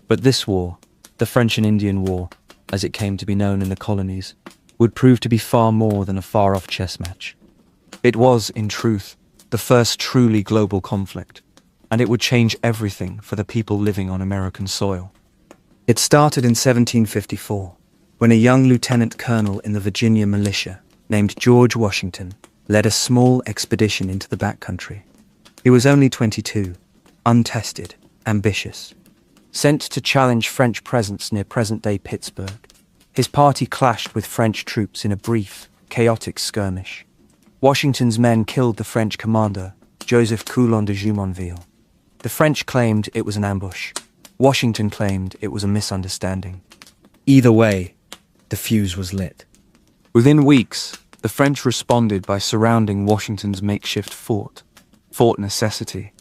But this war, the French and Indian War, as it came to be known in the colonies, would prove to be far more than a far-off chess match. It was, in truth, the first truly global conflict, and it would change everything for the people living on American soil. It started in 1754, when a young lieutenant colonel in the Virginia militia, named George Washington, led a small expedition into the backcountry. He was only 22, untested, ambitious. Sent to challenge French presence near present-day Pittsburgh, his party clashed with French troops in a brief, chaotic skirmish. Washington's men killed the French commander, Joseph Coulon de Jumonville. The French claimed it was an ambush. Washington claimed it was a misunderstanding. Either way, the fuse was lit. Within weeks, the French responded by surrounding Washington's makeshift fort, Fort Necessity,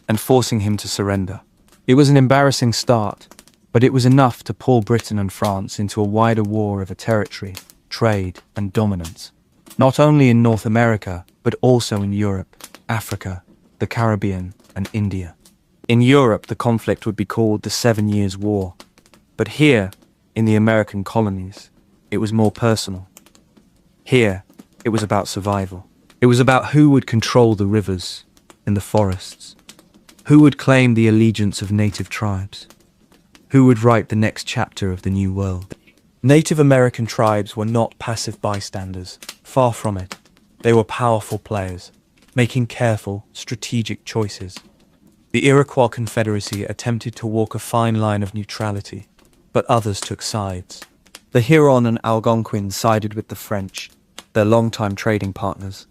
and forcing him to surrender. It was an embarrassing start, but it was enough to pull Britain and France into a wider war over territory, trade, and dominance. Not only in North America, but also in Europe, Africa, the Caribbean, and India. In Europe, the conflict would be called the 7 Years' War. But here, in the American colonies, it was more personal. Here, it was about survival. It was about who would control the rivers and the forests. Who would claim the allegiance of native tribes? Who would write the next chapter of the New World? Native American tribes were not passive bystanders. Far from it. They were powerful players, making careful, strategic choices. The Iroquois Confederacy attempted to walk a fine line of neutrality, but others took sides. The Huron and Algonquin sided with the French, their longtime trading partners.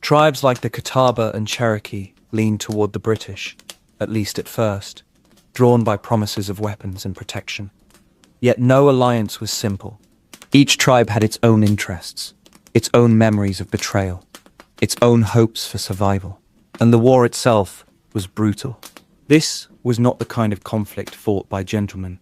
Tribes like the Catawba and Cherokee leaned toward the British, at least at first, drawn by promises of weapons and protection. Yet no alliance was simple. Each tribe had its own interests, its own memories of betrayal, its own hopes for survival. And the war itself was brutal. This was not the kind of conflict fought by gentlemen,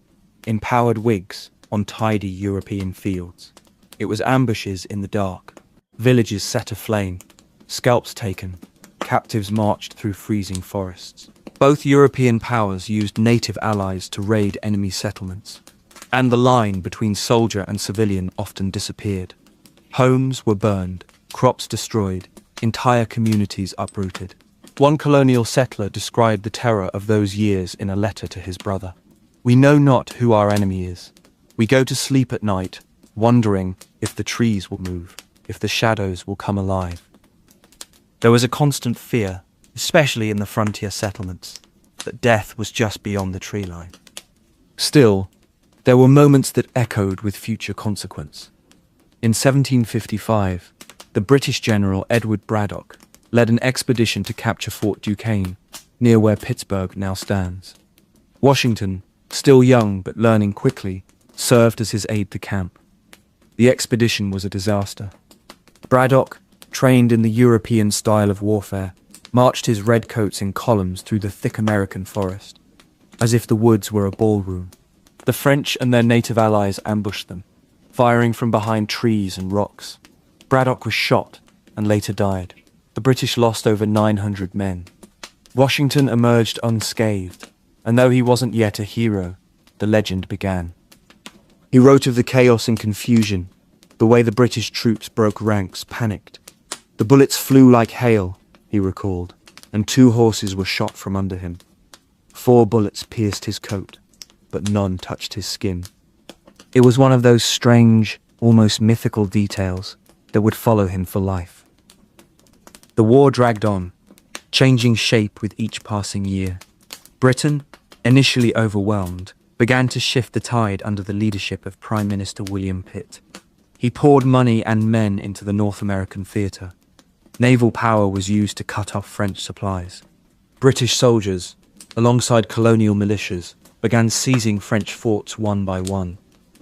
empowered Whigs on tidy European fields. It was ambushes in the dark, villages set aflame, scalps taken, captives marched through freezing forests. Both European powers used native allies to raid enemy settlements, and the line between soldier and civilian often disappeared. Homes were burned, crops destroyed, entire communities uprooted. One colonial settler described the terror of those years in a letter to his brother. "We know not who our enemy is. We go to sleep at night, wondering if the trees will move, if the shadows will come alive." There was a constant fear, especially in the frontier settlements, that death was just beyond the tree line. Still, there were moments that echoed with future consequence. In 1755, the British general Edward Braddock led an expedition to capture Fort Duquesne, near where Pittsburgh now stands. Washington, still young but learning quickly, served as his aide-de-camp. The expedition was a disaster. Braddock, trained in the European style of warfare, marched his redcoats in columns through the thick American forest, as if the woods were a ballroom. The French and their native allies ambushed them, firing from behind trees and rocks. Braddock was shot and later died. The British lost over 900 men. Washington emerged unscathed, and though he wasn't yet a hero, the legend began. He wrote of the chaos and confusion, the way the British troops broke ranks, panicked. "The bullets flew like hail," he recalled, "and 2 horses were shot from under him. 4 bullets pierced his coat, but none touched his skin." It was one of those strange, almost mythical details that would follow him for life. The war dragged on, changing shape with each passing year. Britain, initially overwhelmed, began to shift the tide under the leadership of Prime Minister William Pitt. He poured money and men into the North American theatre. Naval power was used to cut off French supplies. British soldiers, alongside colonial militias, began seizing French forts one by one.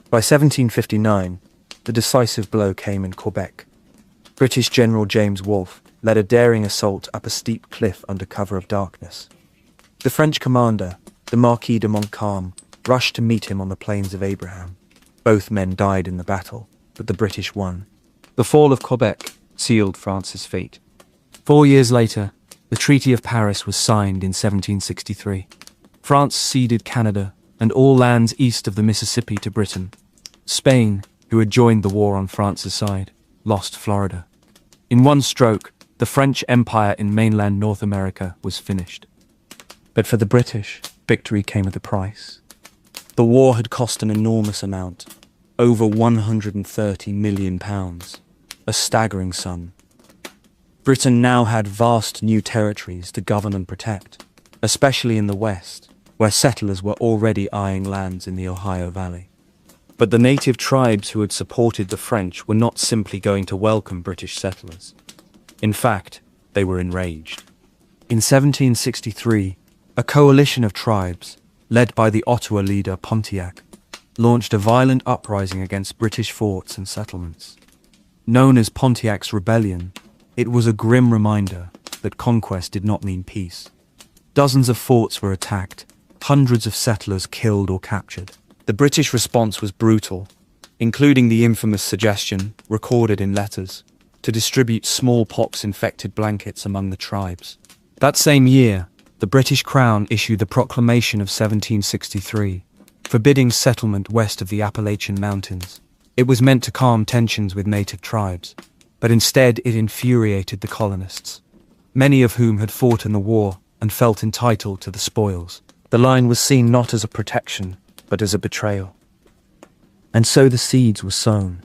By 1759, the decisive blow came in Quebec. British General James Wolfe led a daring assault up a steep cliff under cover of darkness. The French commander, the Marquis de Montcalm, rushed to meet him on the Plains of Abraham. Both men died in the battle, but the British won. The fall of Quebec sealed France's fate. 4 years later, the Treaty of Paris was signed in 1763. France ceded Canada and all lands east of the Mississippi to Britain. Spain, who had joined the war on France's side, lost Florida. In one stroke, the French Empire in mainland North America was finished. But for the British, victory came at a price. The war had cost an enormous amount, over £130 million, a staggering sum. Britain now had vast new territories to govern and protect, especially in the West, where settlers were already eyeing lands in the Ohio Valley. But the native tribes who had supported the French were not simply going to welcome British settlers. In fact, they were enraged. In 1763, a coalition of tribes, led by the Ottawa leader Pontiac, launched a violent uprising against British forts and settlements. Known as Pontiac's Rebellion, it was a grim reminder that conquest did not mean peace. Dozens of forts were attacked, hundreds of settlers killed or captured. The British response was brutal, including the infamous suggestion, recorded in letters, to distribute smallpox-infected blankets among the tribes. That same year, the British Crown issued the Proclamation of 1763, forbidding settlement west of the Appalachian Mountains. It was meant to calm tensions with native tribes, but instead it infuriated the colonists, many of whom had fought in the war and felt entitled to the spoils. The line was seen not as a protection, but as a betrayal. And so the seeds were sown.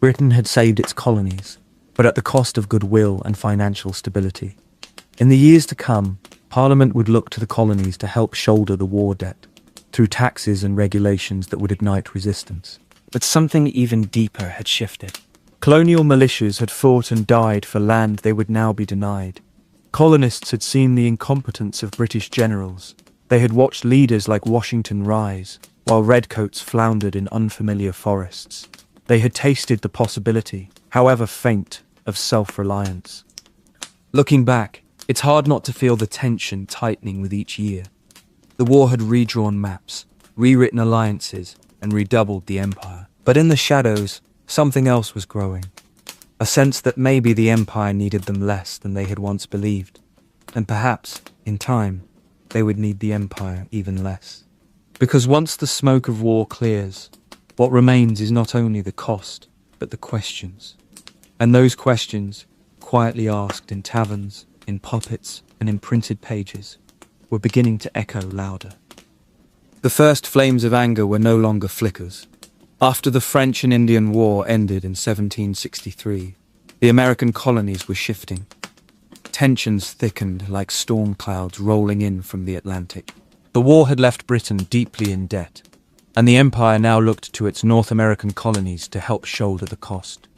Britain had saved its colonies, but at the cost of goodwill and financial stability. In the years to come, Parliament would look to the colonies to help shoulder the war debt, through taxes and regulations that would ignite resistance. But something even deeper had shifted. Colonial militias had fought and died for land they would now be denied. Colonists had seen the incompetence of British generals. They had watched leaders like Washington rise, while redcoats floundered in unfamiliar forests. They had tasted the possibility, however faint, of self-reliance. Looking back, It's hard not to feel the tension tightening with each year. The war had redrawn maps, rewritten alliances, and redoubled the empire. But in the shadows, something else was growing. A sense that maybe the empire needed them less than they had once believed. And perhaps, in time, they would need the empire even less. Because once the smoke of war clears, what remains is not only the cost, but the questions. And those questions, quietly asked in taverns, in puppets, and in printed pages, were beginning to echo louder. The first flames of anger were no longer flickers. After the French and Indian War ended in 1763, the American colonies were shifting. Tensions thickened like storm clouds rolling in from the Atlantic. The war had left Britain deeply in debt, and the empire now looked to its North American colonies to help shoulder the cost.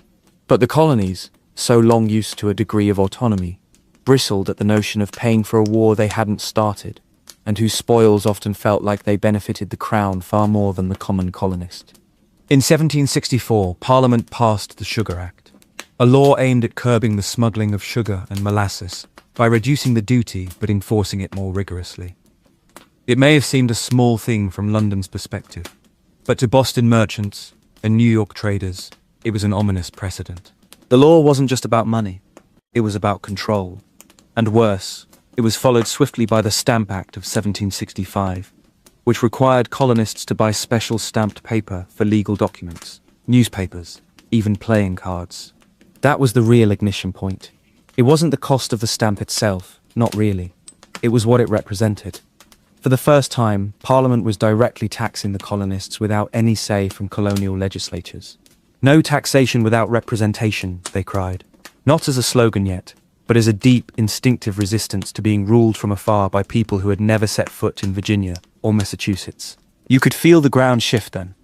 But the colonies, so long used to a degree of autonomy, bristled at the notion of paying for a war they hadn't started, and whose spoils often felt like they benefited the crown far more than the common colonist. In 1764, Parliament passed the Sugar Act, a law aimed at curbing the smuggling of sugar and molasses by reducing the duty but enforcing it more rigorously. It may have seemed a small thing from London's perspective, but to Boston merchants and New York traders, it was an ominous precedent. The law wasn't just about money, it was about control. And worse, it was followed swiftly by the Stamp Act of 1765, which required colonists to buy special stamped paper for legal documents, newspapers, even playing cards. That was the real ignition point. It wasn't the cost of the stamp itself, not really. It was what it represented. For the first time, Parliament was directly taxing the colonists without any say from colonial legislatures. No taxation without representation, they cried. Not as a slogan yet, but as a deep, instinctive resistance to being ruled from afar by people who had never set foot in Virginia or Massachusetts. You could feel the ground shift then.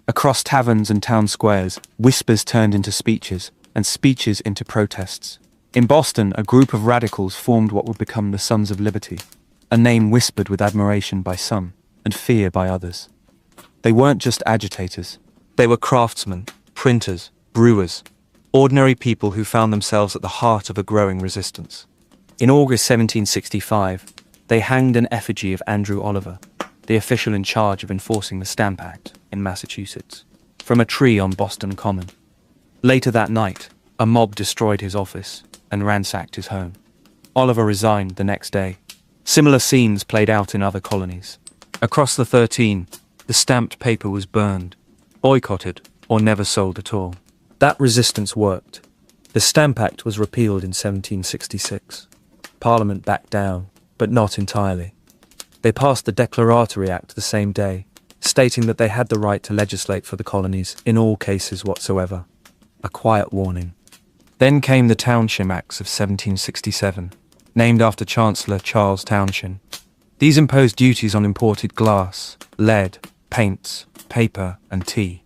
Across taverns and town squares, whispers turned into speeches, and speeches into protests. In Boston, a group of radicals formed what would become the Sons of Liberty, a name whispered with admiration by some and fear by others. They weren't just agitators. They were craftsmen, printers, brewers, ordinary people who found themselves at the heart of a growing resistance. In August 1765, they hanged an effigy of Andrew Oliver, the official in charge of enforcing the Stamp Act in Massachusetts, from a tree on Boston Common. Later that night, a mob destroyed his office and ransacked his home. Oliver resigned the next day. Similar scenes played out in other colonies. Across the 13, the stamped paper was burned, boycotted, or never sold at all. That resistance worked. The Stamp Act was repealed in 1766. Parliament backed down, but not entirely. They passed the Declaratory Act the same day, stating that they had the right to legislate for the colonies in all cases whatsoever. A quiet warning. Then came the Townshend Acts of 1767, named after Chancellor Charles Townshend. These imposed duties on imported glass, lead, paints, paper, and tea.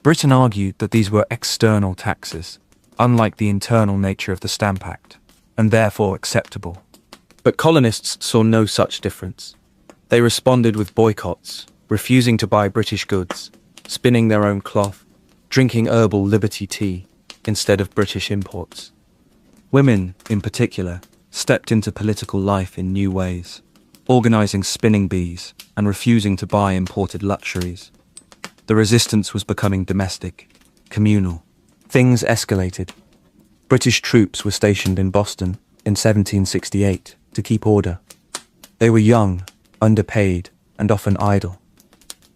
Britain argued that these were external taxes, unlike the internal nature of the Stamp Act, and therefore acceptable. But colonists saw no such difference. They responded with boycotts, refusing to buy British goods, spinning their own cloth, drinking herbal Liberty tea instead of British imports. Women, in particular, stepped into political life in new ways, organising spinning bees and refusing to buy imported luxuries. The resistance was becoming domestic, communal. Things escalated. British troops were stationed in Boston in 1768 to keep order. They were young, underpaid, and often idle.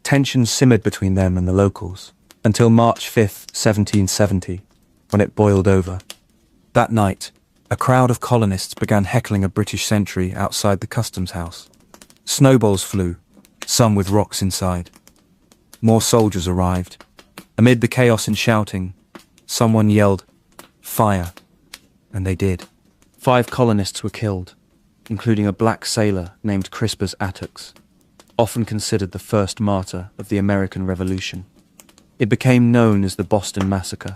Tensions simmered between them and the locals until March 5, 1770, when it boiled over. That night, a crowd of colonists began heckling a British sentry outside the customs house. Snowballs flew, some with rocks inside. More soldiers arrived. Amid the chaos and shouting, someone yelled, "Fire!" And they did. 5 colonists were killed, including a black sailor named Crispus Attucks, often considered the first martyr of the American Revolution. It became known as the Boston Massacre,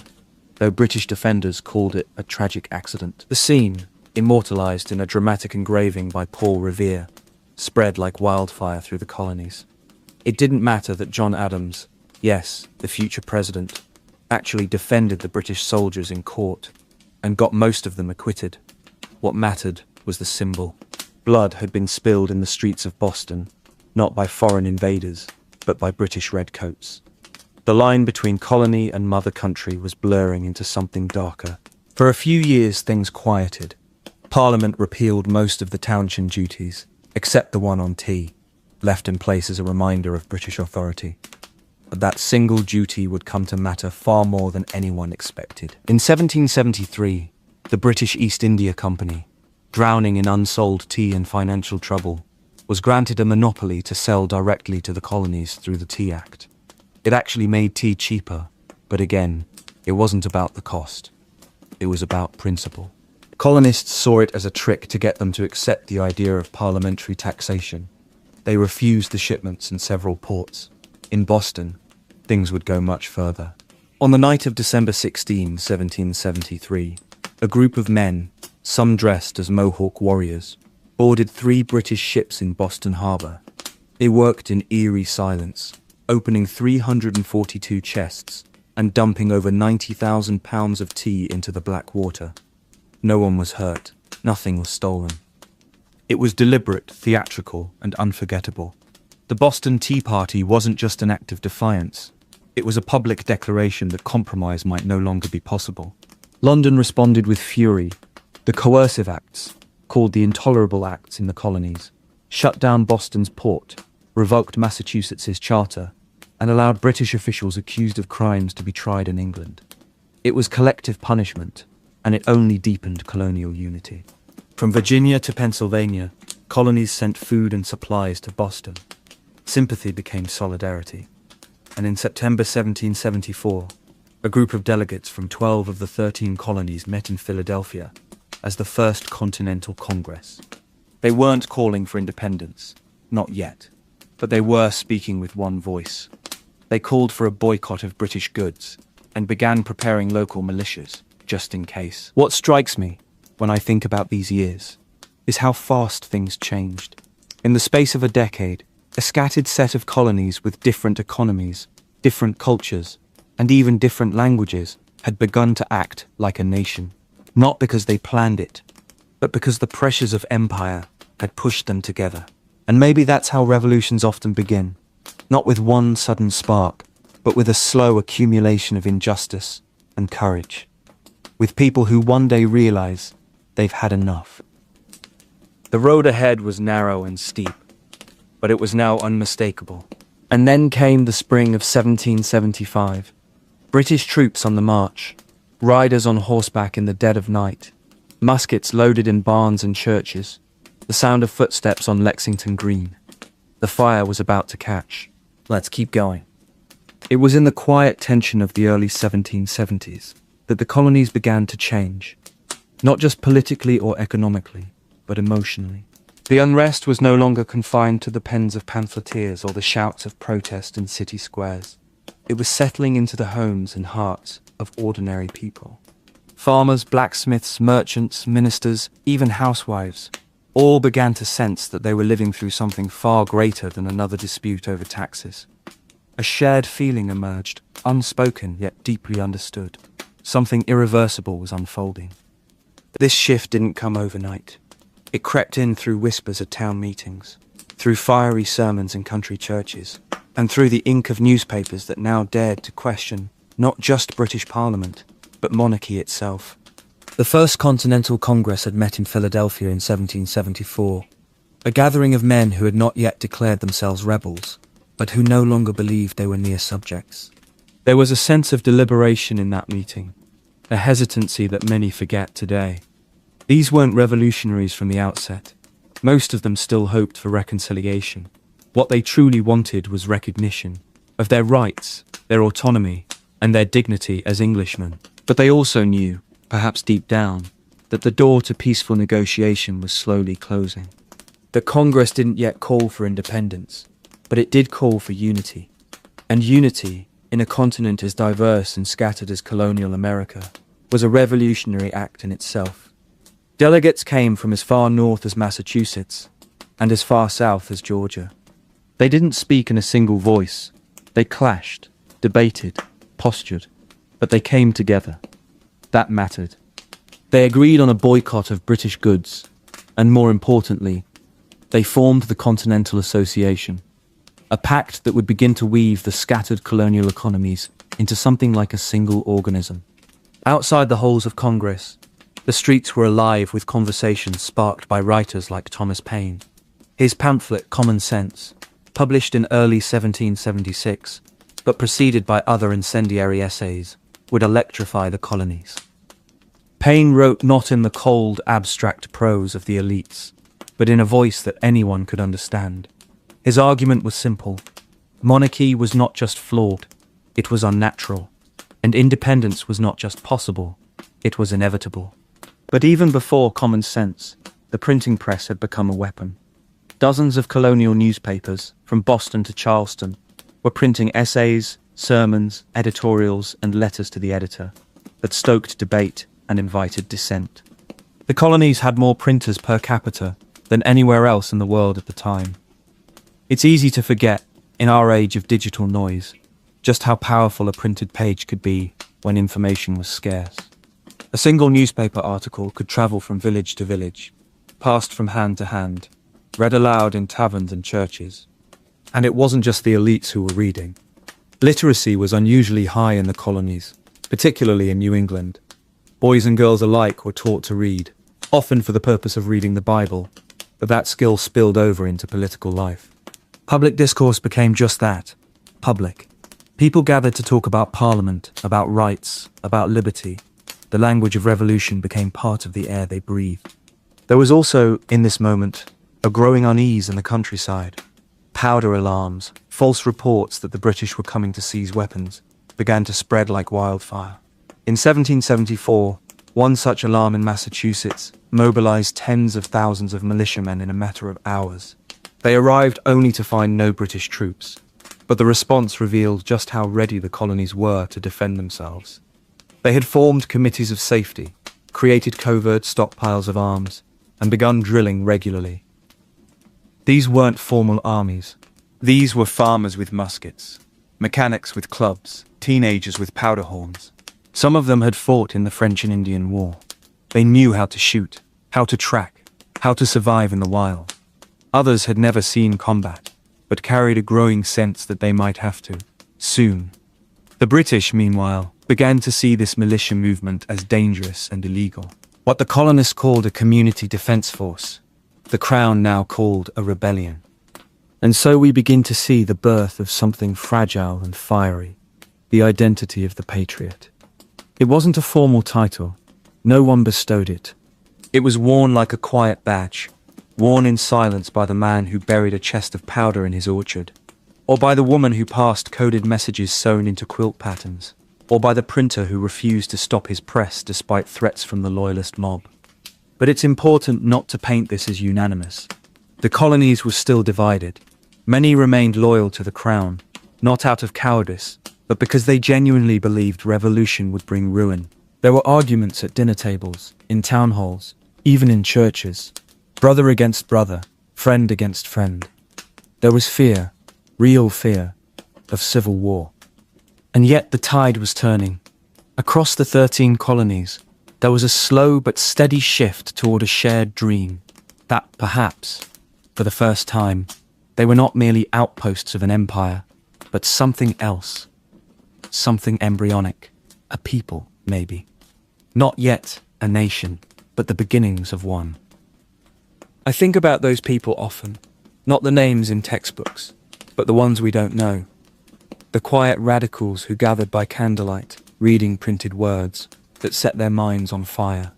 though British defenders called it a tragic accident. The scene, immortalized in a dramatic engraving by Paul Revere, spread like wildfire through the colonies. It didn't matter that John Adams, yes, the future president, actually defended the British soldiers in court and got most of them acquitted. What mattered was the symbol. Blood had been spilled in the streets of Boston, not by foreign invaders, but by British redcoats. The line between colony and mother country was blurring into something darker. For a few years, things quieted. Parliament repealed most of the townshend duties, except the one on tea, left in place as a reminder of British authority. But that single duty would come to matter far more than anyone expected. In 1773, the British East India Company, drowning in unsold tea and financial trouble, was granted a monopoly to sell directly to the colonies through the Tea Act. It actually made tea cheaper, but again, it wasn't about the cost. It was about principle. Colonists saw it as a trick to get them to accept the idea of parliamentary taxation. They refused the shipments in several ports. In Boston, things would go much further. On the night of December 16, 1773, a group of men, some dressed as Mohawk warriors, boarded 3 British ships in Boston Harbor. They worked in eerie silence, opening 342 chests and dumping over 90,000 pounds of tea into the black water. No one was hurt. Nothing was stolen. It was deliberate, theatrical, and unforgettable. The Boston Tea Party wasn't just an act of defiance. It was a public declaration that compromise might no longer be possible. London responded with fury. The coercive acts, called the Intolerable Acts in the colonies, shut down Boston's port, revoked Massachusetts' charter, and allowed British officials accused of crimes to be tried in England. It was collective punishment, and it only deepened colonial unity. From Virginia to Pennsylvania, colonies sent food and supplies to Boston. Sympathy became solidarity. And in September 1774, a group of delegates from 12 of the 13 colonies met in Philadelphia as the First Continental Congress. They weren't calling for independence, not yet, but they were speaking with one voice. They called for a boycott of British goods and began preparing local militias, just in case. What strikes me when I think about these years is how fast things changed. In the space of a decade, a scattered set of colonies with different economies, different cultures, and even different languages had begun to act like a nation. Not because they planned it, but because the pressures of empire had pushed them together. And maybe that's how revolutions often begin. Not with one sudden spark, but with a slow accumulation of injustice and courage. With people who one day realize they've had enough. The road ahead was narrow and steep, but it was now unmistakable. And then came the spring of 1775. British troops on the march, riders on horseback in the dead of night, muskets loaded in barns and churches, the sound of footsteps on Lexington Green. The fire was about to catch. Let's keep going. It was in the quiet tension of the early 1770s that the colonies began to change, not just politically or economically, but emotionally. The unrest was no longer confined to the pens of pamphleteers or the shouts of protest in city squares. It was settling into the homes and hearts of ordinary people. Farmers, blacksmiths, merchants, ministers, even housewives, all began to sense that they were living through something far greater than another dispute over taxes. A shared feeling emerged, unspoken yet deeply understood. Something irreversible was unfolding. This shift didn't come overnight. It crept in through whispers at town meetings, through fiery sermons in country churches, and through the ink of newspapers that now dared to question not just British Parliament, but monarchy itself. The First Continental Congress had met in Philadelphia in 1774, a gathering of men who had not yet declared themselves rebels, but who no longer believed they were mere subjects. There was a sense of deliberation in that meeting, a hesitancy that many forget today. These weren't revolutionaries from the outset. Most of them still hoped for reconciliation. What they truly wanted was recognition of their rights, their autonomy, and their dignity as Englishmen. But they also knew, perhaps deep down, that the door to peaceful negotiation was slowly closing. The Congress didn't yet call for independence, but it did call for unity. And unity, in a continent as diverse and scattered as colonial America, was a revolutionary act in itself. Delegates came from as far north as Massachusetts and as far south as Georgia. They didn't speak in a single voice. They clashed, debated, postured, but they came together. That mattered. They agreed on a boycott of British goods, And more importantly, they formed the Continental Association, a pact that would begin to weave the scattered colonial economies into something like a single organism. Outside the halls of Congress, the streets were alive with conversations sparked by writers like Thomas Paine. His pamphlet Common Sense, published in early 1776, but preceded by other incendiary essays, would electrify the colonies. Paine wrote not in the cold, abstract prose of the elites, but in a voice that anyone could understand. His argument was simple. Monarchy was not just flawed, it was unnatural. And independence was not just possible, it was inevitable. But even before Common Sense, the printing press had become a weapon. Dozens of colonial newspapers, from Boston to Charleston, were printing essays, sermons, editorials, and letters to the editor that stoked debate and invited dissent. The colonies had more printers per capita than anywhere else in the world at the time. It's easy to forget, in our age of digital noise, just how powerful a printed page could be when information was scarce. A single newspaper article could travel from village to village, passed from hand to hand, read aloud in taverns and churches. And it wasn't just the elites who were reading. Literacy was unusually high in the colonies, particularly in New England. Boys and girls alike were taught to read, often for the purpose of reading the Bible, but that skill spilled over into political life. Public discourse became just that, public. People gathered to talk about Parliament, about rights, about liberty. The language of revolution became part of the air they breathed. There was also, in this moment, a growing unease in the countryside. Powder alarms, false reports that the British were coming to seize weapons, began to spread like wildfire. In 1774, one such alarm in Massachusetts mobilized tens of thousands of militiamen in a matter of hours. They arrived only to find no British troops, but the response revealed just how ready the colonies were to defend themselves. They had formed committees of safety, created covert stockpiles of arms, and begun drilling regularly. These weren't formal armies. These were farmers with muskets, mechanics with clubs, teenagers with powder horns. Some of them had fought in the French and Indian War. They knew how to shoot, how to track, how to survive in the wild. Others had never seen combat, but carried a growing sense that they might have to, soon. The British, meanwhile, began to see this militia movement as dangerous and illegal. What the colonists called a community defense force, the Crown now called a rebellion. And so we begin to see the birth of something fragile and fiery, the identity of the patriot. It wasn't a formal title. No one bestowed it. It was worn like a quiet badge, worn in silence by the man who buried a chest of powder in his orchard, or by the woman who passed coded messages sewn into quilt patterns, or by the printer who refused to stop his press despite threats from the loyalist mob. But it's important not to paint this as unanimous. The colonies were still divided. Many remained loyal to the Crown, not out of cowardice, but because they genuinely believed revolution would bring ruin. There were arguments at dinner tables, in town halls, even in churches. Brother against brother, friend against friend. There was fear, real fear, of civil war. And yet the tide was turning. Across the 13 colonies, there was a slow but steady shift toward a shared dream that perhaps, for the first time, they were not merely outposts of an empire, but something else. Something embryonic. A people, maybe. Not yet a nation, but the beginnings of one. I think about those people often, not the names in textbooks, but the ones we don't know. The quiet radicals who gathered by candlelight, reading printed words that set their minds on fire.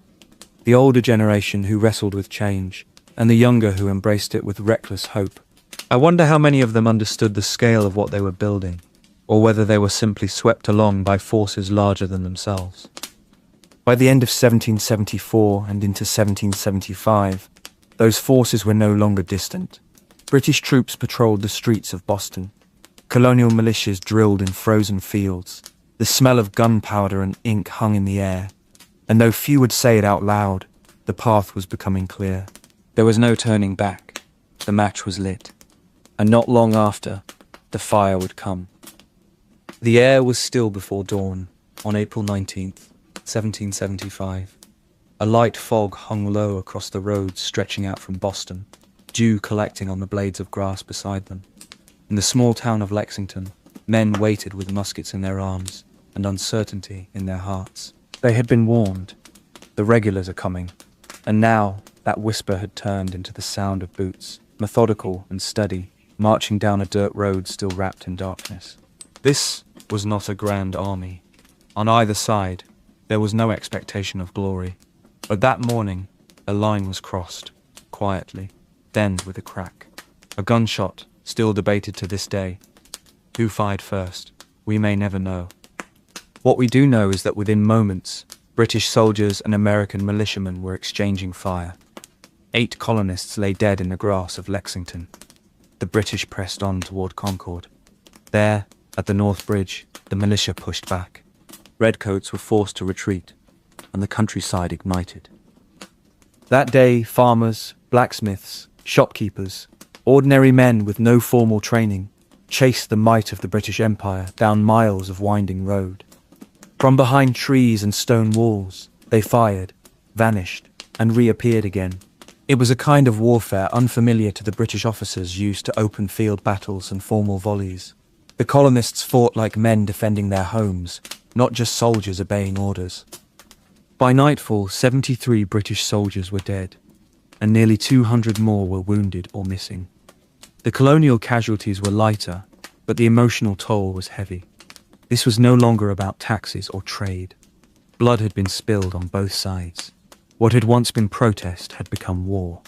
The older generation who wrestled with change, and the younger who embraced it with reckless hope. I wonder how many of them understood the scale of what they were building, or whether they were simply swept along by forces larger than themselves. By the end of 1774 and into 1775, those forces were no longer distant. British troops patrolled the streets of Boston. Colonial militias drilled in frozen fields. The smell of gunpowder and ink hung in the air. And though few would say it out loud, the path was becoming clear. There was no turning back. The match was lit. And not long after, the fire would come. The air was still before dawn, on April 19th, 1775. A light fog hung low across the roads stretching out from Boston, dew collecting on the blades of grass beside them. In the small town of Lexington, men waited with muskets in their arms and uncertainty in their hearts. They had been warned. The regulars are coming. And now that whisper had turned into the sound of boots, methodical and steady, marching down a dirt road still wrapped in darkness. This was not a grand army. On either side, there was no expectation of glory. But that morning, a line was crossed, quietly, then with a crack. A gunshot, still debated to this day. Who fired first? We may never know. What we do know is that within moments, British soldiers and American militiamen were exchanging fire. 8 colonists lay dead in the grass of Lexington. The British pressed on toward Concord. There, at the North Bridge, the militia pushed back. Redcoats were forced to retreat, and the countryside ignited. That day, farmers, blacksmiths, shopkeepers, ordinary men with no formal training, chased the might of the British Empire down miles of winding road. From behind trees and stone walls, they fired, vanished, and reappeared again. It was a kind of warfare unfamiliar to the British officers used to open field battles and formal volleys. The colonists fought like men defending their homes, not just soldiers obeying orders. By nightfall, 73 British soldiers were dead, and nearly 200 more were wounded or missing. The colonial casualties were lighter, but the emotional toll was heavy. This was no longer about taxes or trade. Blood had been spilled on both sides. What had once been protest had become war.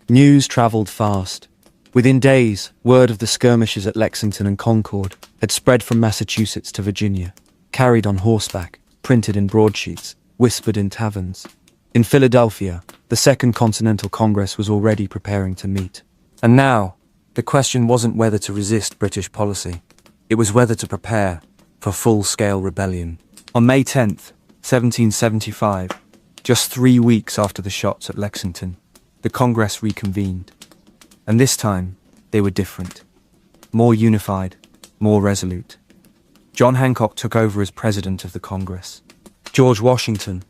News travelled fast. Within days, word of the skirmishes at Lexington and Concord had spread from Massachusetts to Virginia, carried on horseback, printed in broadsheets, whispered in taverns. In Philadelphia, the Second Continental Congress was already preparing to meet. And now, the question wasn't whether to resist British policy. It was whether to prepare for full-scale rebellion. On May 10th, 1775, just 3 weeks after the shots at Lexington, the Congress reconvened. And this time, they were different. More unified, more resolute. John Hancock took over as president of the Congress. George Washington,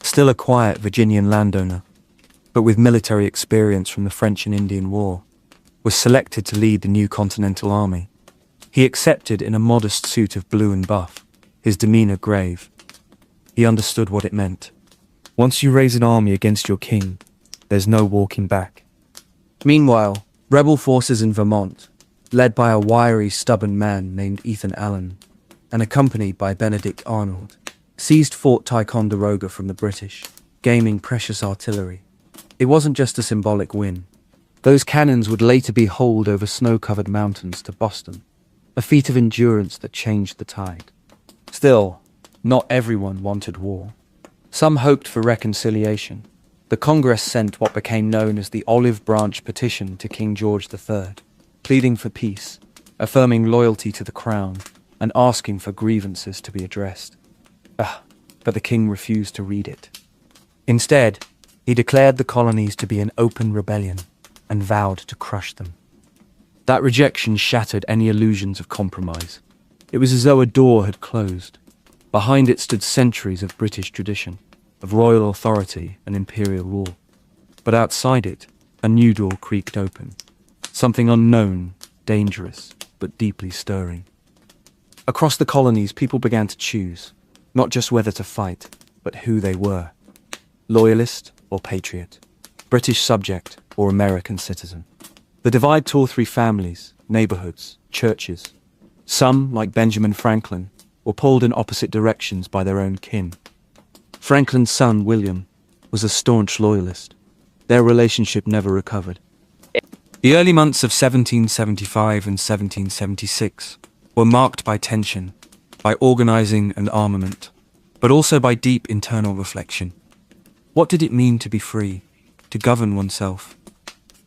still a quiet Virginian landowner, but with military experience from the French and Indian War, was selected to lead the new Continental Army. He accepted in a modest suit of blue and buff, his demeanor grave. He understood what it meant. Once you raise an army against your king, there's no walking back. Meanwhile, rebel forces in Vermont, led by a wiry, stubborn man named Ethan Allen, and accompanied by Benedict Arnold, seized Fort Ticonderoga from the British, gaining precious artillery. It wasn't just a symbolic win. Those cannons would later be hauled over snow-covered mountains to Boston, a feat of endurance that changed the tide. Still, not everyone wanted war. Some hoped for reconciliation. The Congress sent what became known as the Olive Branch Petition to King George III, pleading for peace, affirming loyalty to the crown, and asking for grievances to be addressed. But the king refused to read it. Instead, he declared the colonies to be an open rebellion and vowed to crush them. That rejection shattered any illusions of compromise. It was as though a door had closed. Behind it stood centuries of British tradition, of royal authority and imperial rule. But outside it, a new door creaked open. Something unknown, dangerous, but deeply stirring. Across the colonies, people began to choose, not just whether to fight, but who they were. Loyalist or patriot, British subject or American citizen. The divide tore through families, neighborhoods, churches. Some, like Benjamin Franklin, were pulled in opposite directions by their own kin. Franklin's son, William, was a staunch loyalist. Their relationship never recovered. The early months of 1775 and 1776 were marked by tension, by organizing and armament, but also by deep internal reflection. What did it mean to be free, to govern oneself?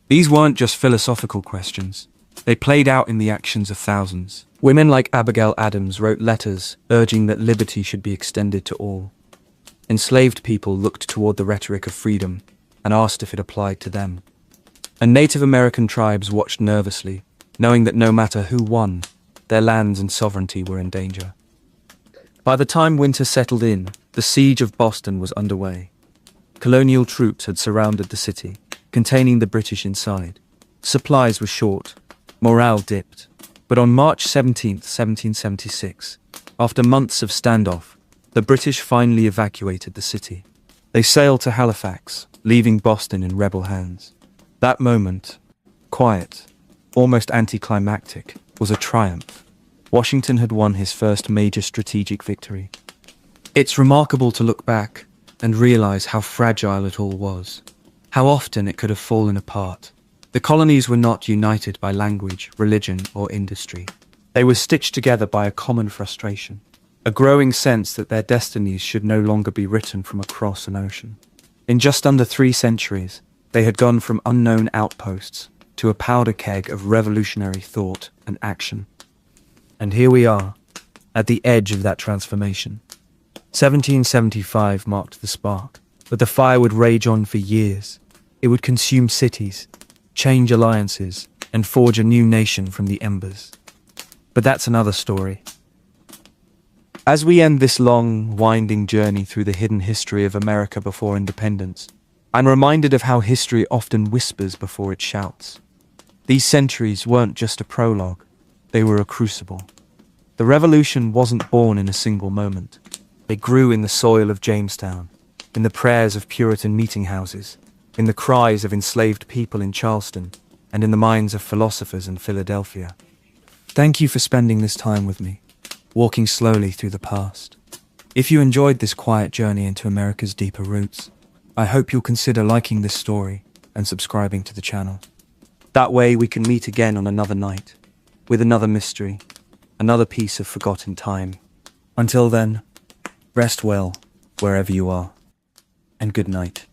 These weren't just philosophical questions. They played out in the actions of thousands. Women like Abigail Adams wrote letters urging that liberty should be extended to all. Enslaved people looked toward the rhetoric of freedom and asked if it applied to them. And Native American tribes watched nervously, knowing that no matter who won, their lands and sovereignty were in danger. By the time winter settled in, the siege of Boston was underway. Colonial troops had surrounded the city, containing the British inside. Supplies were short, morale dipped. But on March 17th, 1776, after months of standoff, the British finally evacuated the city. They sailed to Halifax, leaving Boston in rebel hands. That moment, quiet, almost anticlimactic, was a triumph. Washington had won his first major strategic victory. It's remarkable to look back and realize how fragile it all was, how often it could have fallen apart. The colonies were not united by language, religion, or industry. They were stitched together by a common frustration, a growing sense that their destinies should no longer be written from across an ocean. In just under 3 centuries, they had gone from unknown outposts to a powder keg of revolutionary thought and action. And here we are, at the edge of that transformation. 1775 marked the spark, but the fire would rage on for years. It would consume cities, change alliances, and forge a new nation from the embers. But that's another story. As we end this long, winding journey through the hidden history of America before independence, I'm reminded of how history often whispers before it shouts. These centuries weren't just a prologue, they were a crucible. The revolution wasn't born in a single moment. It grew in the soil of Jamestown, in the prayers of Puritan meeting houses, in the cries of enslaved people in Charleston, and in the minds of philosophers in Philadelphia. Thank you for spending this time with me, walking slowly through the past. If you enjoyed this quiet journey into America's deeper roots, I hope you'll consider liking this story and subscribing to the channel. That way we can meet again on another night, with another mystery, another piece of forgotten time. Until then, rest well, wherever you are, and good night.